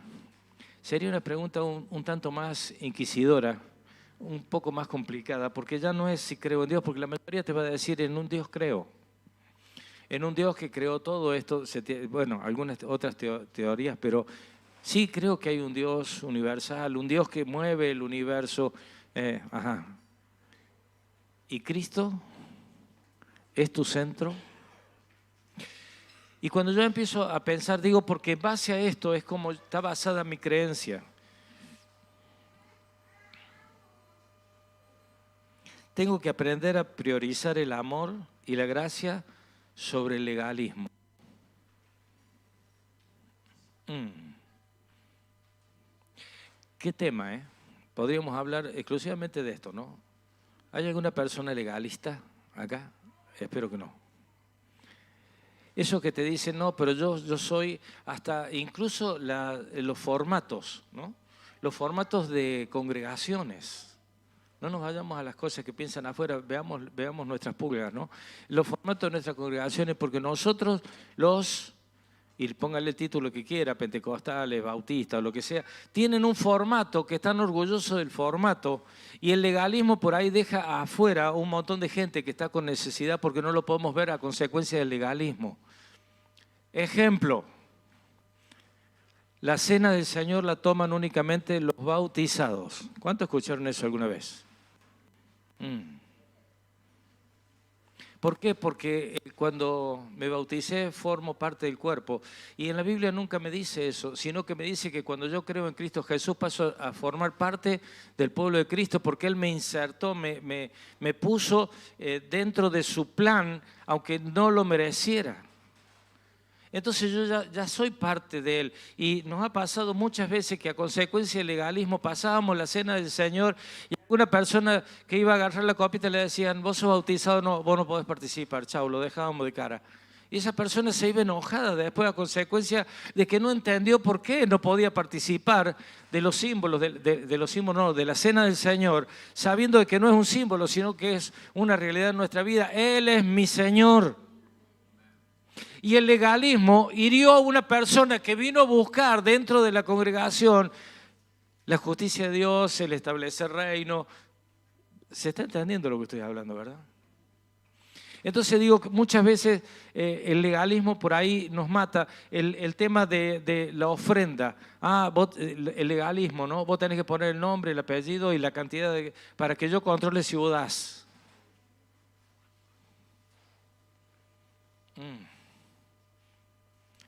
Speaker 1: Sería una pregunta un tanto más inquisidora, un poco más complicada, porque ya no es si creo en Dios, porque la mayoría te va a decir en un Dios creo. En un Dios que creó todo esto, bueno, algunas otras teorías, pero sí creo que hay un Dios universal, un Dios que mueve el universo. ¿Y Cristo es tu centro? Y cuando yo empiezo a pensar, digo, porque en base a esto es como está basada mi creencia. Tengo que aprender a priorizar el amor y la gracia sobre el legalismo. ¿Qué tema, eh? Podríamos hablar exclusivamente de esto, ¿no? ¿Hay alguna persona legalista acá? Espero que no. Eso que te dicen, no, pero yo soy hasta incluso los formatos, ¿no? Los formatos de congregaciones. No nos vayamos a las cosas que piensan afuera, veamos nuestras pulgas, ¿no? Los formatos de nuestras congregaciones, porque nosotros y póngale el título que quiera, pentecostales, bautistas, lo que sea, tienen un formato que están orgullosos del formato y el legalismo por ahí deja afuera un montón de gente que está con necesidad porque no lo podemos ver a consecuencia del legalismo. Ejemplo, la cena del Señor la toman únicamente los bautizados. ¿Cuántos escucharon eso alguna vez? ¿Por qué? Porque cuando me bauticé formo parte del cuerpo y en la Biblia nunca me dice eso, sino que me dice que cuando yo creo en Cristo Jesús paso a formar parte del pueblo de Cristo porque Él me insertó, me puso dentro de su plan, aunque no lo mereciera. Entonces yo ya soy parte de Él y nos ha pasado muchas veces que a consecuencia del legalismo pasábamos la cena del Señor y alguna persona que iba a agarrar la copita le decían, vos sos bautizado, no, vos no podés participar, chau, lo dejábamos de cara. Y esa persona se iba enojada después a consecuencia de que no entendió por qué no podía participar de los símbolos, de los símbolos, no, de la cena del Señor, sabiendo de que no es un símbolo, sino que es una realidad en nuestra vida. Él es mi Señor. Y el legalismo hirió a una persona que vino a buscar dentro de la congregación la justicia de Dios, el establecer reino. Se está entendiendo lo que estoy hablando, ¿verdad? Entonces digo que muchas veces el legalismo por ahí nos mata. El tema de la ofrenda. El legalismo, ¿no? Vos tenés que poner el nombre, el apellido y la cantidad para que yo controle si vos das.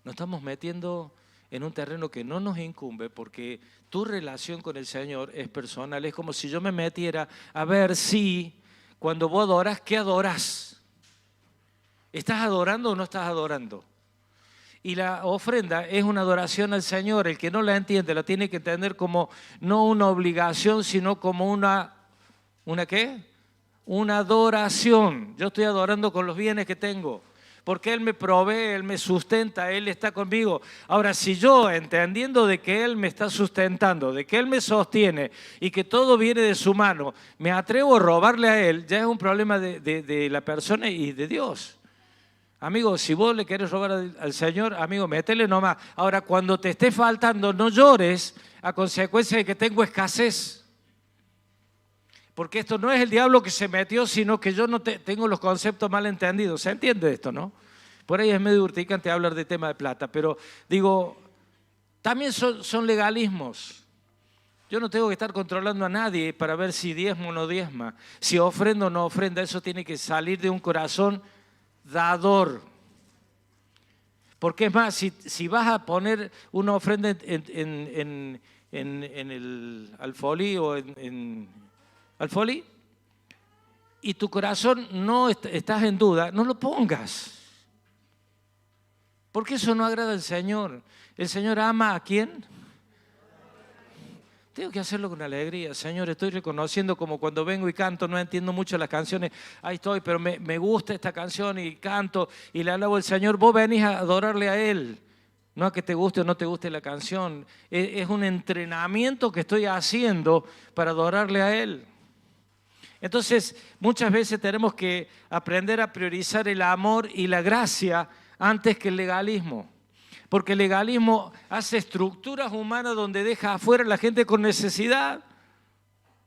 Speaker 1: Nos estamos metiendo en un terreno que no nos incumbe porque tu relación con el Señor es personal. Es como si yo me metiera a ver si cuando vos adorás, ¿qué adorás? ¿Estás adorando o no estás adorando? Y la ofrenda es una adoración al Señor. El que no la entiende la tiene que entender como no una obligación, sino como ¿una qué? Una adoración. Yo estoy adorando con los bienes que tengo. Porque Él me provee, Él me sustenta, Él está conmigo. Ahora, si yo, entendiendo de que Él me está sustentando, de que Él me sostiene y que todo viene de su mano, me atrevo a robarle a Él, ya es un problema de la persona y de Dios. Amigo, si vos le querés robar al Señor, amigo, métele nomás. Ahora, cuando te esté faltando, no llores a consecuencia de que tengo escasez. Porque esto no es el diablo que se metió, sino que yo no tengo los conceptos mal entendidos. ¿Se entiende esto, no? Por ahí es medio urticante hablar de tema de plata, pero digo, también son legalismos. Yo no tengo que estar controlando a nadie para ver si diezmo o no diezma, si ofrenda o no ofrenda. Eso tiene que salir de un corazón dador. Porque es más, si vas a poner una ofrenda en el alfolí o alfolí y tu corazón no estás en duda, no lo pongas. Porque eso no agrada al Señor. El Señor ama ¿a quién? Tengo que hacerlo con alegría. Señor, estoy reconociendo como cuando vengo y canto, no entiendo mucho las canciones, ahí estoy, pero me gusta esta canción y canto y le alabo al Señor. Vos venís a adorarle a Él, no a que te guste o no te guste la canción. Es un entrenamiento que estoy haciendo para adorarle a Él. Entonces, muchas veces tenemos que aprender a priorizar el amor y la gracia antes que el legalismo. Porque el legalismo hace estructuras humanas donde deja afuera a la gente con necesidad,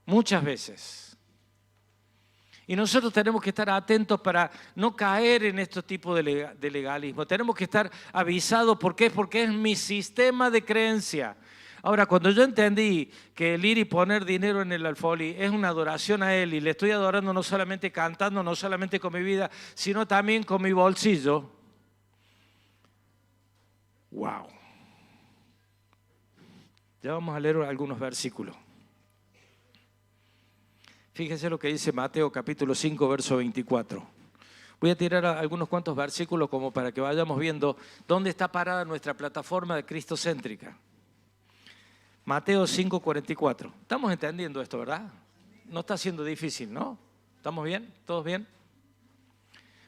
Speaker 1: muchas veces. Y nosotros tenemos que estar atentos para no caer en este tipo de legalismo. Tenemos que estar avisados. ¿Por qué? Porque es mi sistema de creencia. Ahora, cuando yo entendí que el ir y poner dinero en el alfolí es una adoración a Él y le estoy adorando no solamente cantando, no solamente con mi vida, sino también con mi bolsillo. ¡Wow! Ya vamos a leer algunos versículos. Fíjense lo que dice Mateo capítulo 5, verso 24. Voy a tirar algunos cuantos versículos como para que vayamos viendo dónde está parada nuestra plataforma de cristocéntrica. Mateo 5, 44. Estamos entendiendo esto, ¿verdad? No está siendo difícil, ¿no? ¿Estamos bien? ¿Todos bien?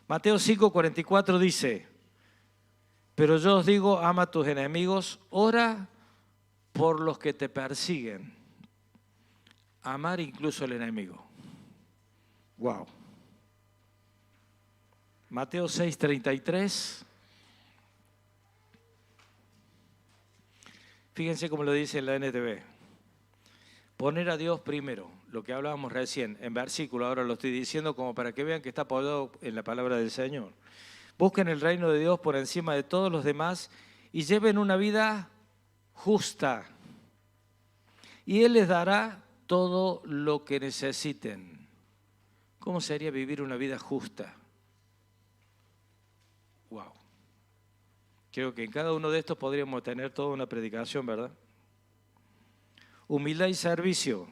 Speaker 1: Mateo 5, 44 dice: pero yo os digo, ama a tus enemigos, ora por los que te persiguen. Amar incluso al enemigo. Wow. Mateo 6, 33. Fíjense cómo lo dice en la NTV. Poner a Dios primero, lo que hablábamos recién, en versículo, ahora lo estoy diciendo como para que vean que está apoyado en la palabra del Señor. Busquen el reino de Dios por encima de todos los demás y lleven una vida justa. Y Él les dará todo lo que necesiten. ¿Cómo sería vivir una vida justa? Wow. Creo que en cada uno de estos podríamos tener toda una predicación, ¿verdad? Humildad y servicio.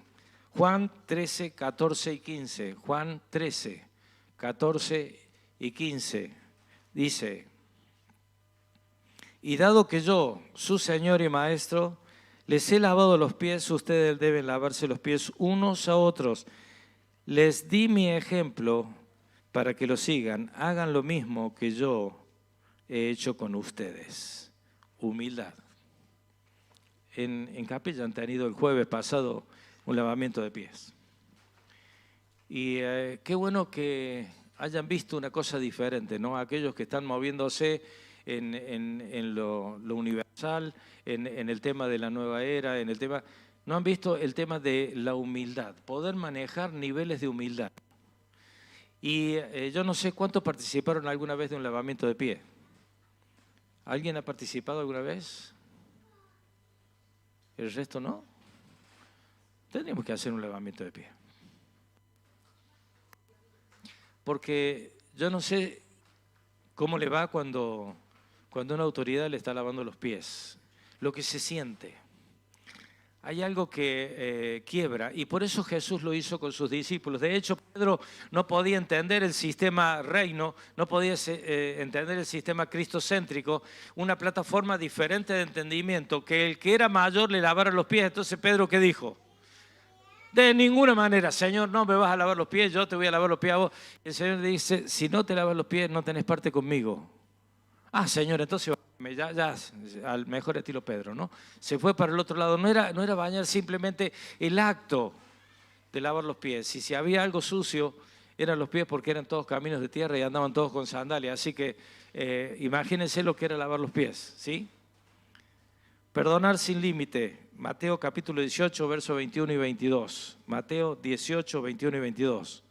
Speaker 1: Juan 13, 14 y 15. Juan 13, 14 y 15. Dice: y dado que yo, su Señor y Maestro, les he lavado los pies, ustedes deben lavarse los pies unos a otros. Les di mi ejemplo para que lo sigan. Hagan lo mismo que yo he hecho con ustedes. Humildad. En Capilla han tenido el jueves pasado un lavamiento de pies. Y qué bueno que hayan visto una cosa diferente, ¿no? Aquellos que están moviéndose en lo universal, en el tema de la nueva era, en el tema... No han visto el tema de la humildad, poder manejar niveles de humildad. Y yo no sé cuántos participaron alguna vez de un lavamiento de pie. ¿Alguien ha participado alguna vez? ¿El resto no? Tenemos que hacer un lavamiento de pie. Porque yo no sé cómo le va cuando una autoridad le está lavando los pies. Lo que se siente. Hay algo que quiebra y por eso Jesús lo hizo con sus discípulos. De hecho, Pedro no podía entender el sistema reino, no podía entender el sistema cristocéntrico, una plataforma diferente de entendimiento, que el que era mayor le lavara los pies. Entonces Pedro, ¿qué dijo? De ninguna manera, Señor, no me vas a lavar los pies, yo te voy a lavar los pies a vos. El Señor le dice, si no te lavas los pies, no tenés parte conmigo. Ah, Señor, entonces ya al mejor estilo Pedro, ¿no? Se fue para el otro lado. No era bañar simplemente el acto de lavar los pies. Y si había algo sucio, eran los pies porque eran todos caminos de tierra y andaban todos con sandalias. Así que imagínense lo que era lavar los pies, ¿sí? Perdonar sin límite. Mateo capítulo 18, versos 21 y 22. Mateo 18, 21 y 22.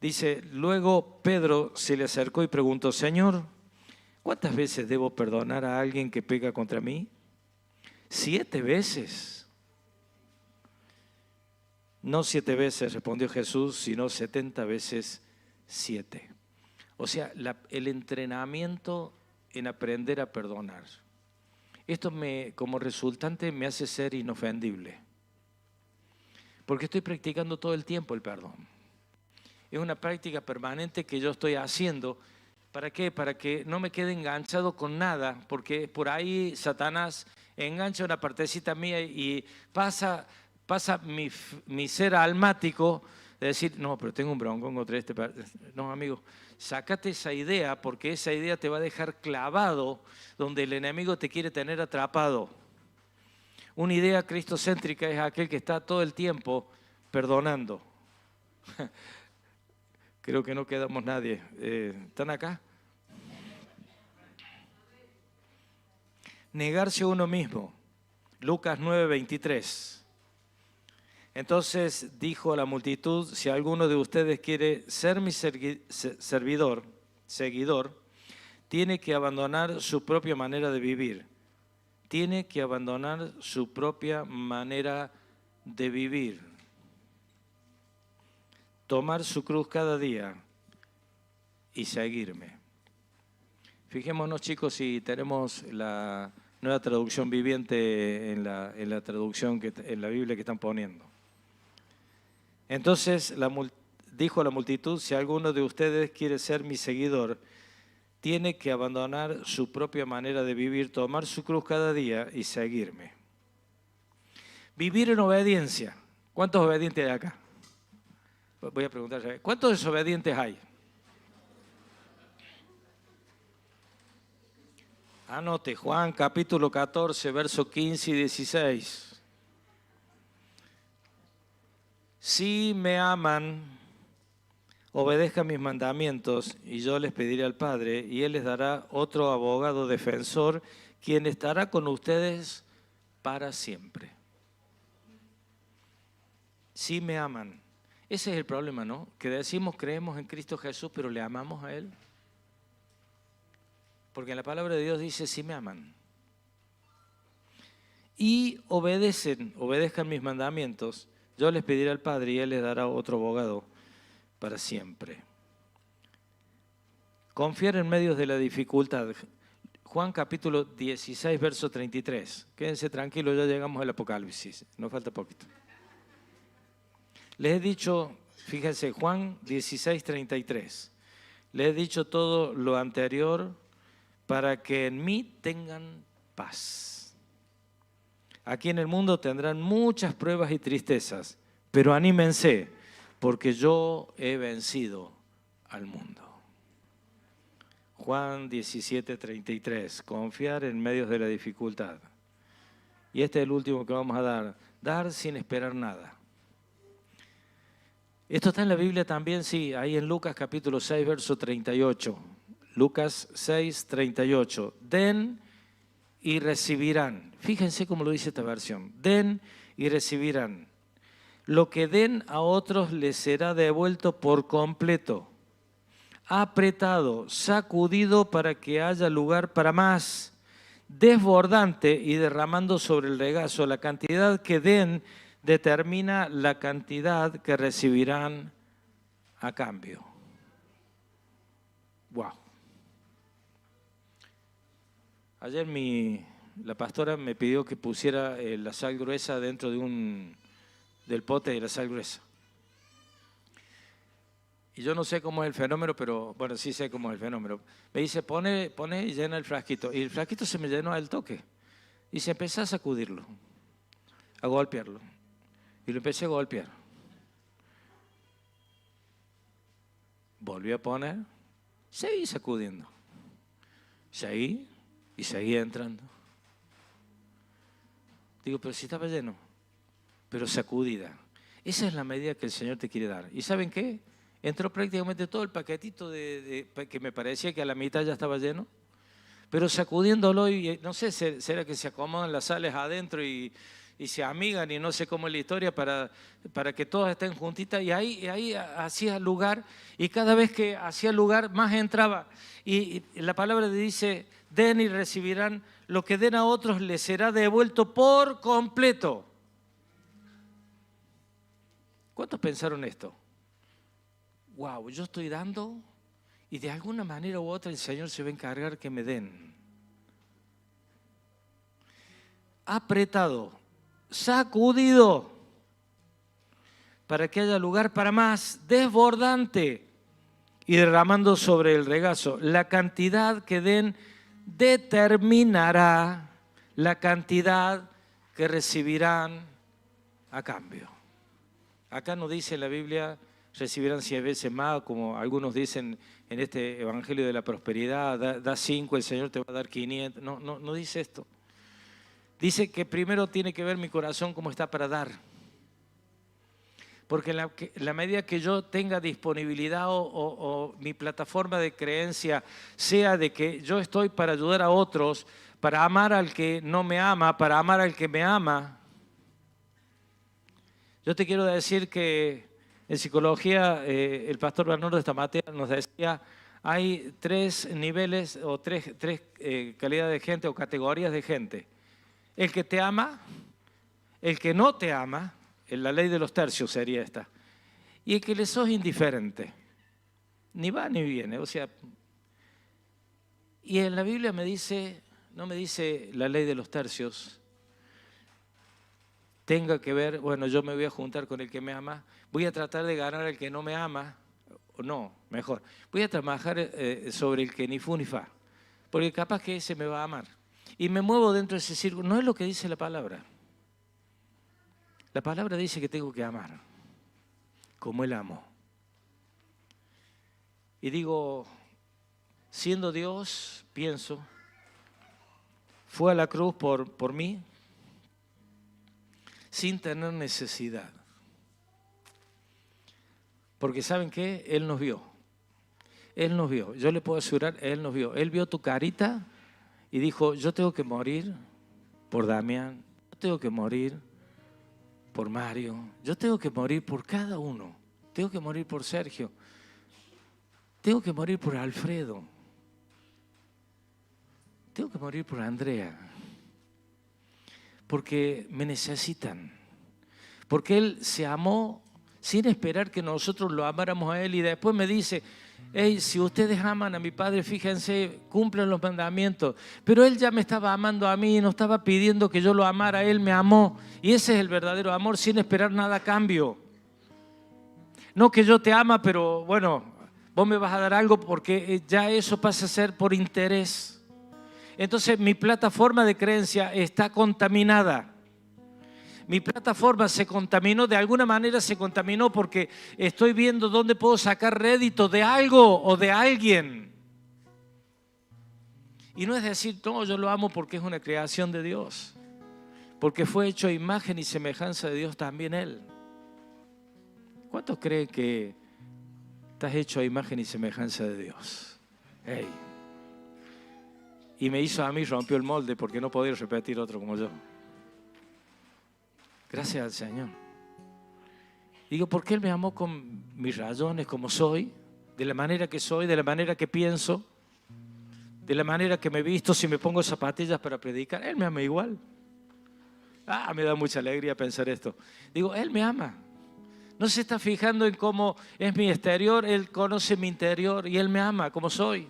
Speaker 1: Dice, luego Pedro se le acercó y preguntó, Señor, ¿cuántas veces debo perdonar a alguien que peca contra mí? 7 veces. No 7 veces, respondió Jesús, sino 70 veces 7. O sea, el entrenamiento en aprender a perdonar. Esto como resultante me hace ser inofendible. Porque estoy practicando todo el tiempo el perdón. Es una práctica permanente que yo estoy haciendo. ¿Para qué? Para que no me quede enganchado con nada, porque por ahí Satanás engancha una partecita mía y pasa mi ser almático de decir, no, pero tengo un broncón contra este. No, amigo, sácate esa idea, porque esa idea te va a dejar clavado donde el enemigo te quiere tener atrapado. Una idea cristocéntrica es aquel que está todo el tiempo perdonando. Creo que no quedamos nadie. ¿Están acá? Negarse a uno mismo. Lucas 9:23. Entonces dijo a la multitud, si alguno de ustedes quiere ser mi seguidor, tiene que abandonar su propia manera de vivir. Tiene que abandonar su propia manera de vivir. Tomar su cruz cada día y seguirme. Fijémonos, chicos, si tenemos la nueva traducción viviente en la traducción en la Biblia que están poniendo. Entonces dijo a la multitud, si alguno de ustedes quiere ser mi seguidor, tiene que abandonar su propia manera de vivir, tomar su cruz cada día y seguirme. Vivir en obediencia. ¿Cuántos obedientes hay acá? Voy a preguntar, ¿cuántos desobedientes hay? Anote, Juan capítulo 14, versos 15 y 16. Si me aman, obedezcan mis mandamientos y yo les pediré al Padre y Él les dará otro abogado defensor, quien estará con ustedes para siempre. Si me aman. Ese es el problema, ¿no? Que decimos creemos en Cristo Jesús, pero ¿le amamos a Él? Porque en la palabra de Dios dice, si me aman. Y obedezcan mis mandamientos, yo les pediré al Padre y Él les dará otro abogado para siempre. Confiar en medio de la dificultad. Juan capítulo 16, verso 33. Quédense tranquilos, ya llegamos al Apocalipsis. Nos falta poquito. Les he dicho, fíjense, Juan 16, 33. Les he dicho todo lo anterior para que en mí tengan paz. Aquí en el mundo tendrán muchas pruebas y tristezas, pero anímense, porque yo he vencido al mundo. Juan 17:33, confiar en medios de la dificultad. Y este es el último que vamos a dar, dar sin esperar nada. Esto está en la Biblia también, sí, ahí en Lucas capítulo 6, verso 38. Lucas 6, 38. Den y recibirán. Fíjense cómo lo dice esta versión. Den y recibirán. Lo que den a otros les será devuelto por completo. Apretado, sacudido para que haya lugar para más. Desbordante y derramando sobre el regazo. La cantidad que den determina la cantidad que recibirán a cambio. Wow. Ayer la pastora me pidió que pusiera la sal gruesa dentro del pote de la sal gruesa. Y yo no sé cómo es el fenómeno, pero bueno, sí sé cómo es el fenómeno. Me dice, pone y llena el frasquito. Y el frasquito se me llenó al toque. Y se empezó a sacudirlo, a golpearlo. Y lo empecé a golpear. Volví a poner, seguí sacudiendo. Seguí y seguí entrando. Digo, pero si estaba lleno, pero sacudida. Esa es la medida que el Señor te quiere dar. ¿Y saben qué? Entró prácticamente todo el paquetito que me parecía que a la mitad ya estaba lleno. Pero sacudiéndolo y no sé, será que se acomodan las sales adentro y se amigan y no sé cómo es la historia para que todas estén juntitas. Y ahí hacía lugar y cada vez que hacía lugar más entraba. Y la palabra dice, den y recibirán, lo que den a otros les será devuelto por completo. ¿Cuántos pensaron esto? Wow, yo estoy dando y de alguna manera u otra el Señor se va a encargar que me den. Apretado, sacudido, para que haya lugar para más, desbordante y derramando sobre el regazo. La cantidad que den determinará la cantidad que recibirán a cambio. Acá no dice la Biblia recibirán 100 veces más, como algunos dicen en este evangelio de la prosperidad, da 5, el Señor te va a dar 500. No dice esto. Dice que primero tiene que ver mi corazón cómo está para dar. Porque la medida que yo tenga disponibilidad o mi plataforma de creencia sea de que yo estoy para ayudar a otros, para amar al que no me ama, para amar al que me ama. Yo te quiero decir que en psicología el pastor Bernardo Estamatea nos decía, hay 3 niveles o tres calidades de gente o categorías de gente. El que te ama, el que no te ama, en la ley de los tercios sería esta, y el que le sos indiferente, ni va ni viene, o sea, y en la Biblia no me dice la ley de los tercios, tenga que ver, bueno, yo me voy a juntar con el que me ama, voy a tratar de ganar al que no me ama, o no, mejor, voy a trabajar sobre el que ni fu ni fa, porque capaz que ese me va a amar. Y me muevo dentro de ese círculo. No es lo que dice la palabra. La palabra dice que tengo que amar, como Él amó. Y digo, siendo Dios, pienso, fue a la cruz por mí, sin tener necesidad. Porque ¿saben qué? Él nos vio. Él nos vio. Yo le puedo asegurar, Él nos vio. Él vio tu carita y dijo, yo tengo que morir por Damián, yo tengo que morir por Mario, yo tengo que morir por cada uno, tengo que morir por Sergio, tengo que morir por Alfredo, tengo que morir por Andrea, porque me necesitan, porque Él se amó sin esperar que nosotros lo amáramos a Él y después me dice, hey, si ustedes aman a mi Padre, fíjense, cumplen los mandamientos. Pero Él ya me estaba amando a mí, no estaba pidiendo que yo lo amara, Él me amó. Y ese es el verdadero amor, sin esperar nada a cambio. No que yo te ama, pero bueno, vos me vas a dar algo porque ya eso pasa a ser por interés. Entonces mi plataforma de creencia está contaminada. Mi plataforma se contaminó, de alguna manera se contaminó porque estoy viendo dónde puedo sacar rédito de algo o de alguien. Y no es decir, no, yo lo amo porque es una creación de Dios. Porque fue hecho a imagen y semejanza de Dios también Él. ¿Cuántos creen que estás hecho a imagen y semejanza de Dios? Hey. Y me hizo a mí, rompió el molde porque no podía repetir otro como yo. Gracias al Señor. Digo, porque Él me amó con mis rayones como soy, de la manera que soy, de la manera que pienso, de la manera que me visto, si me pongo zapatillas para predicar. Él me ama igual. Me da mucha alegría pensar esto. Digo, Él me ama. No se está fijando en cómo es mi exterior, Él conoce mi interior y Él me ama como soy.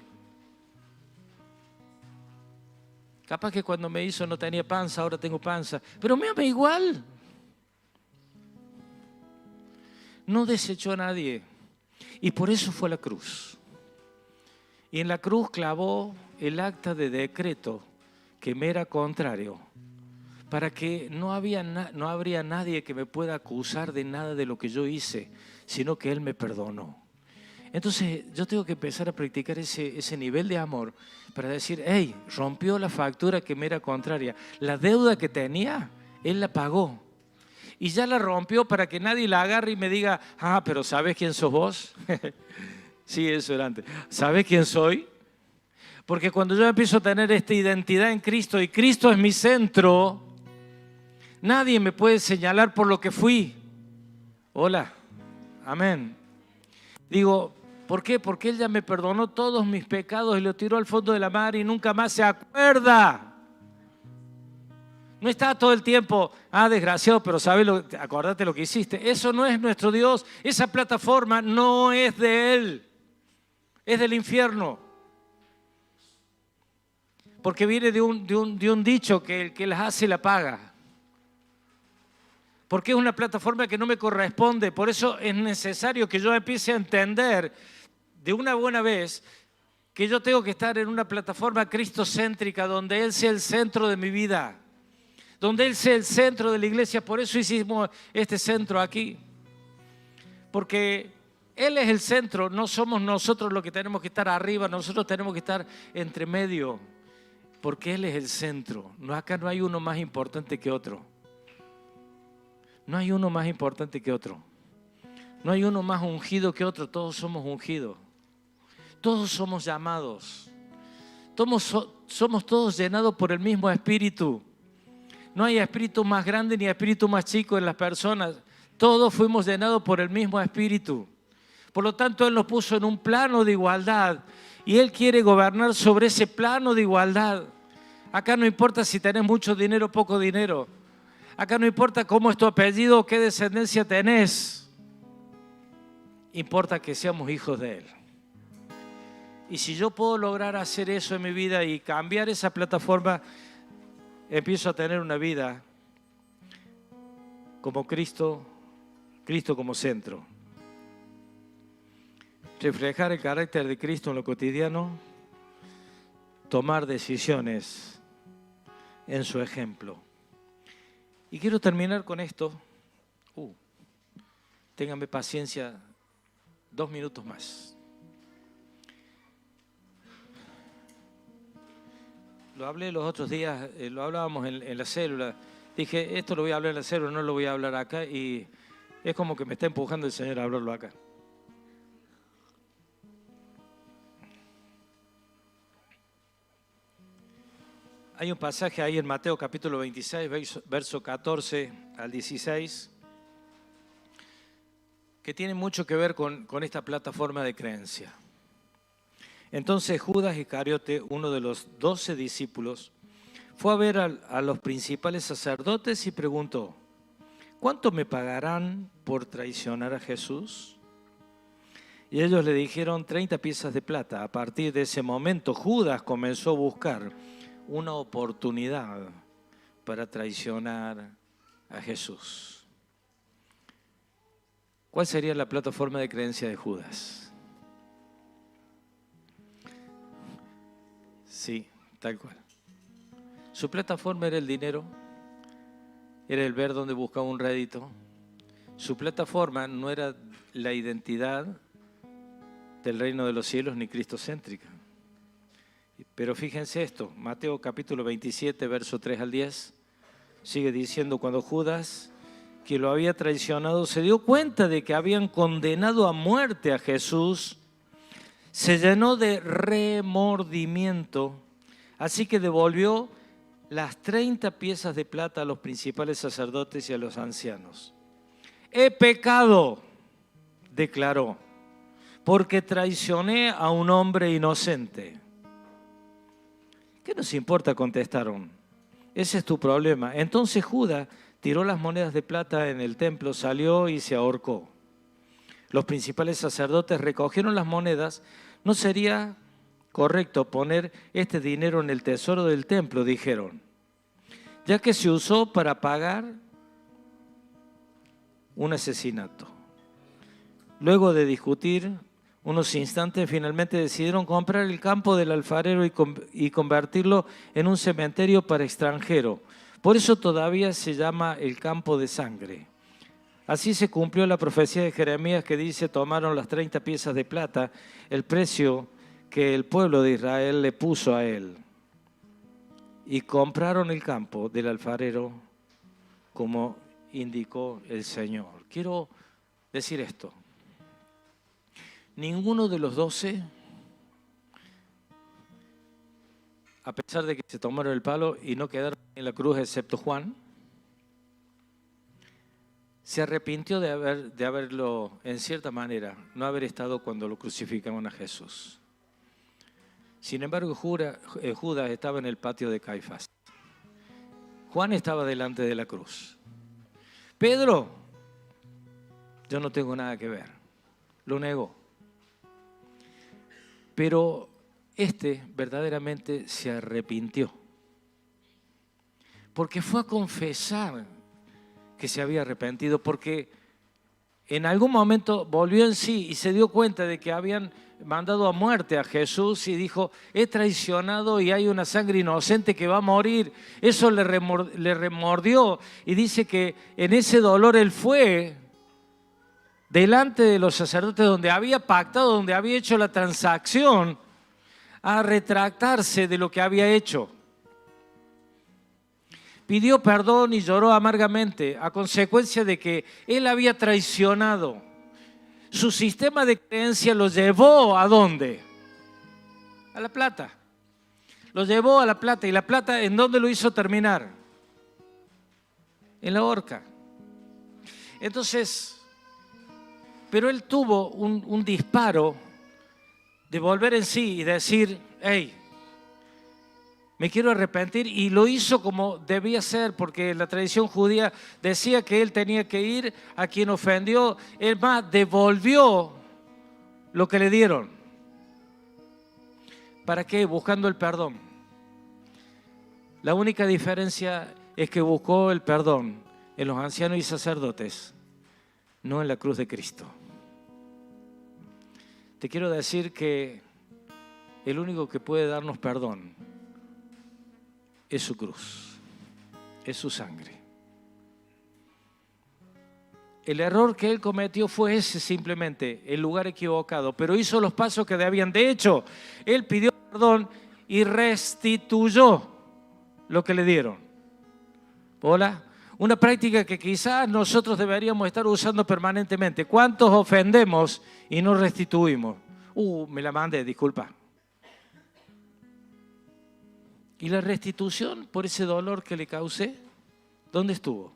Speaker 1: Capaz que cuando me hizo no tenía panza, ahora tengo panza, pero me ama igual. No desechó a nadie y por eso fue a la cruz. Y en la cruz clavó el acta de decreto que me era contrario, para que no habría nadie que me pueda acusar de nada de lo que yo hice, sino que Él me perdonó. Entonces yo tengo que empezar a practicar ese nivel de amor para decir, hey, rompió la factura que me era contraria. La deuda que tenía, Él la pagó. Y ya la rompió para que nadie la agarre y me diga, pero ¿sabes quién sos vos? Sí, eso era antes. ¿Sabes quién soy? Porque cuando yo empiezo a tener esta identidad en Cristo y Cristo es mi centro, nadie me puede señalar por lo que fui. Hola, amén. Digo, ¿por qué? Porque Él ya me perdonó todos mis pecados y lo tiró al fondo de la mar y nunca más se acuerda. No está todo el tiempo, desgraciado, pero acordate lo que hiciste. Eso no es nuestro Dios. Esa plataforma no es de Él. Es del infierno. Porque viene de un dicho que el que las hace la paga. Porque es una plataforma que no me corresponde. Por eso es necesario que yo empiece a entender de una buena vez que yo tengo que estar en una plataforma cristocéntrica donde Él sea el centro de mi vida. Donde Él sea el centro de la iglesia. Por eso hicimos este centro aquí. Porque Él es el centro, no somos nosotros los que tenemos que estar arriba, nosotros tenemos que estar entre medio. Porque Él es el centro. Acá no hay uno más importante que otro. No hay uno más importante que otro. No hay uno más ungido que otro. Todos somos ungidos. Todos somos llamados. Somos todos llenados por el mismo espíritu. No hay espíritu más grande ni espíritu más chico en las personas. Todos fuimos llenados por el mismo espíritu. Por lo tanto, Él nos puso en un plano de igualdad. Y Él quiere gobernar sobre ese plano de igualdad. Acá no importa si tenés mucho dinero o poco dinero. Acá no importa cómo es tu apellido o qué descendencia tenés. Importa que seamos hijos de Él. Y si yo puedo lograr hacer eso en mi vida y cambiar esa plataforma, empiezo a tener una vida como Cristo como centro. Reflejar el carácter de Cristo en lo cotidiano, tomar decisiones en su ejemplo. Y quiero terminar con esto. Ténganme paciencia, 2 minutos más. Lo hablé los otros días, lo hablábamos en la célula. Dije, esto lo voy a hablar en la célula, no lo voy a hablar acá. Y es como que me está empujando el Señor a hablarlo acá. Hay un pasaje ahí en Mateo capítulo 26, verso 14 al 16, que tiene mucho que ver con esta plataforma de creencia. Entonces Judas Iscariote, uno de los 12 discípulos, fue a ver a los principales sacerdotes y preguntó, ¿cuánto me pagarán por traicionar a Jesús? Y ellos le dijeron 30 piezas de plata. A partir de ese momento Judas comenzó a buscar una oportunidad para traicionar a Jesús. ¿Cuál sería la plataforma de creencia de Judas? Sí, tal cual. Su plataforma era el dinero, era el ver dónde buscaba un rédito. Su plataforma no era la identidad del reino de los cielos ni cristocéntrica. Pero fíjense esto, Mateo capítulo 27, verso 3 al 10, sigue diciendo, cuando Judas, que lo había traicionado, se dio cuenta de que habían condenado a muerte a Jesús, se llenó de remordimiento, así que devolvió las 30 piezas de plata a los principales sacerdotes y a los ancianos. He pecado, declaró, porque traicioné a un hombre inocente. ¿Qué nos importa?, contestaron. Ese es tu problema. Entonces Judas tiró las monedas de plata en el templo, salió y se ahorcó. Los principales sacerdotes recogieron las monedas. No sería correcto poner este dinero en el tesoro del templo, dijeron, ya que se usó para pagar un asesinato. Luego de discutir unos instantes, finalmente decidieron comprar el campo del alfarero y convertirlo en un cementerio para extranjeros. Por eso todavía se llama el campo de sangre. Así se cumplió la profecía de Jeremías que dice, tomaron las 30 piezas de plata, el precio que el pueblo de Israel le puso a él, y compraron el campo del alfarero como indicó el Señor. Quiero decir esto. Ninguno de los 12, a pesar de que se tomaron el palo y no quedaron en la cruz excepto Juan, se arrepintió de haberlo, en cierta manera, no haber estado cuando lo crucificaron a Jesús. Sin embargo, Judas estaba en el patio de Caifás. Juan estaba delante de la cruz. Pedro, yo no tengo nada que ver, lo negó. Pero verdaderamente se arrepintió, porque fue a confesar que se había arrepentido, porque en algún momento volvió en sí y se dio cuenta de que habían mandado a muerte a Jesús y dijo, he traicionado y hay una sangre inocente que va a morir. Eso le remordió y dice que en ese dolor él fue delante de los sacerdotes donde había pactado, donde había hecho la transacción, a retractarse de lo que había hecho. Pidió perdón y lloró amargamente a consecuencia de que él había traicionado. Su sistema de creencia lo llevó ¿a dónde? A la plata. Lo llevó a la plata. ¿Y la plata en dónde lo hizo terminar? En la horca. Entonces, pero él tuvo un disparo de volver en sí y decir, hey, me quiero arrepentir, y lo hizo como debía ser, porque la tradición judía decía que él tenía que ir a quien ofendió. Él más devolvió lo que le dieron. ¿Para qué? Buscando el perdón. La única diferencia es que buscó el perdón en los ancianos y sacerdotes, no en la cruz de Cristo. Te quiero decir que el único que puede darnos perdón es su cruz, es su sangre. El error que él cometió fue ese, simplemente, el lugar equivocado, pero hizo los pasos que debían. De hecho, él pidió perdón y restituyó lo que le dieron. Hola. Una práctica que quizás nosotros deberíamos estar usando permanentemente. ¿Cuántos ofendemos y no restituimos? Me la mandé, disculpa. ¿Y la restitución por ese dolor que le causé? ¿Dónde estuvo?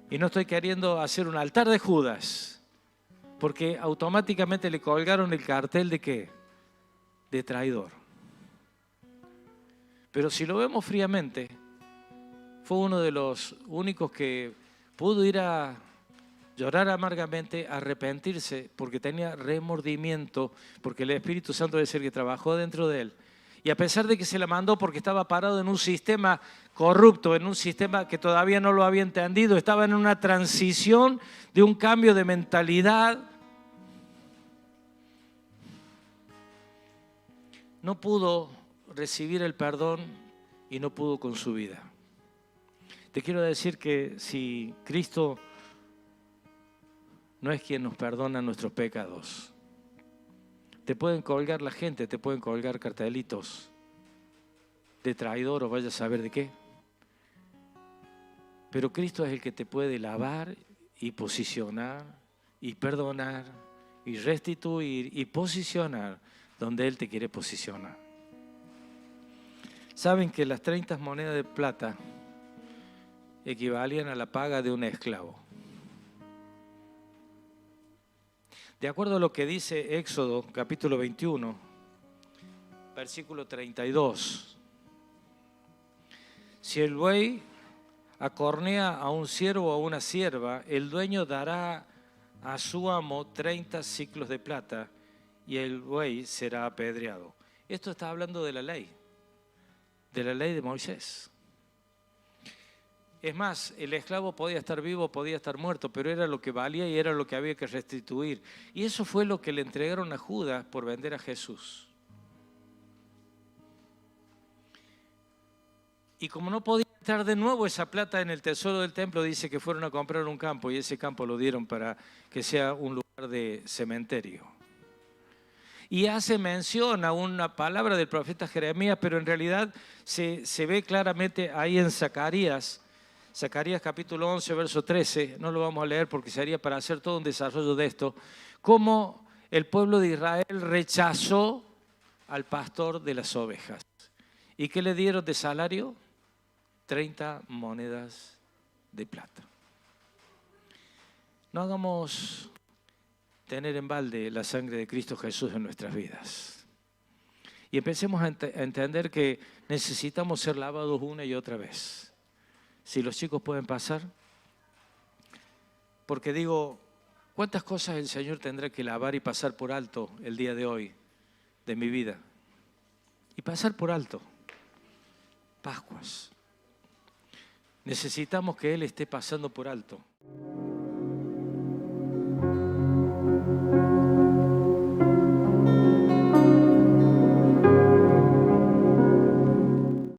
Speaker 1: Y no estoy queriendo hacer un altar de Judas, porque automáticamente le colgaron el cartel de ¿qué? De traidor. Pero si lo vemos fríamente, fue uno de los únicos que pudo ir a llorar amargamente, arrepentirse, porque tenía remordimiento, porque el Espíritu Santo debe ser que trabajó dentro de él. Y a pesar de que se la mandó porque estaba parado en un sistema corrupto, en un sistema que todavía no lo había entendido, estaba en una transición de un cambio de mentalidad, no pudo recibir el perdón y no pudo con su vida. Te quiero decir que si Cristo no es quien nos perdona nuestros pecados, Te pueden colgar la gente, te pueden colgar cartelitos de traidor o vaya a saber de qué. Pero Cristo es el que te puede lavar y posicionar y perdonar y restituir y posicionar donde Él te quiere posicionar. Saben que las 30 monedas de plata equivalían a la paga de un esclavo. De acuerdo a lo que dice Éxodo capítulo 21, versículo 32, si el buey acornea a un siervo o a una sierva, el dueño dará a su amo 30 siclos de plata y el buey será apedreado. Esto está hablando de la ley de Moisés. Es más, el esclavo podía estar vivo, podía estar muerto, pero era lo que valía y era lo que había que restituir. Y eso fue lo que le entregaron a Judas por vender a Jesús. Y como no podía estar de nuevo esa plata en el tesoro del templo, dice que fueron a comprar un campo y ese campo lo dieron para que sea un lugar de cementerio. Y hace mención a una palabra del profeta Jeremías, pero en realidad se ve claramente ahí en Zacarías capítulo 11, verso 13, no lo vamos a leer porque sería para hacer todo un desarrollo de esto, cómo el pueblo de Israel rechazó al pastor de las ovejas. ¿Y qué le dieron de salario? 30 monedas de plata. No hagamos tener en balde la sangre de Cristo Jesús en nuestras vidas. Y empecemos a entender que necesitamos ser lavados una y otra vez. Si los chicos pueden pasar. Porque digo, ¿cuántas cosas el Señor tendrá que lavar y pasar por alto el día de hoy de mi vida? Y pasar por alto. Pascuas. Necesitamos que Él esté pasando por alto.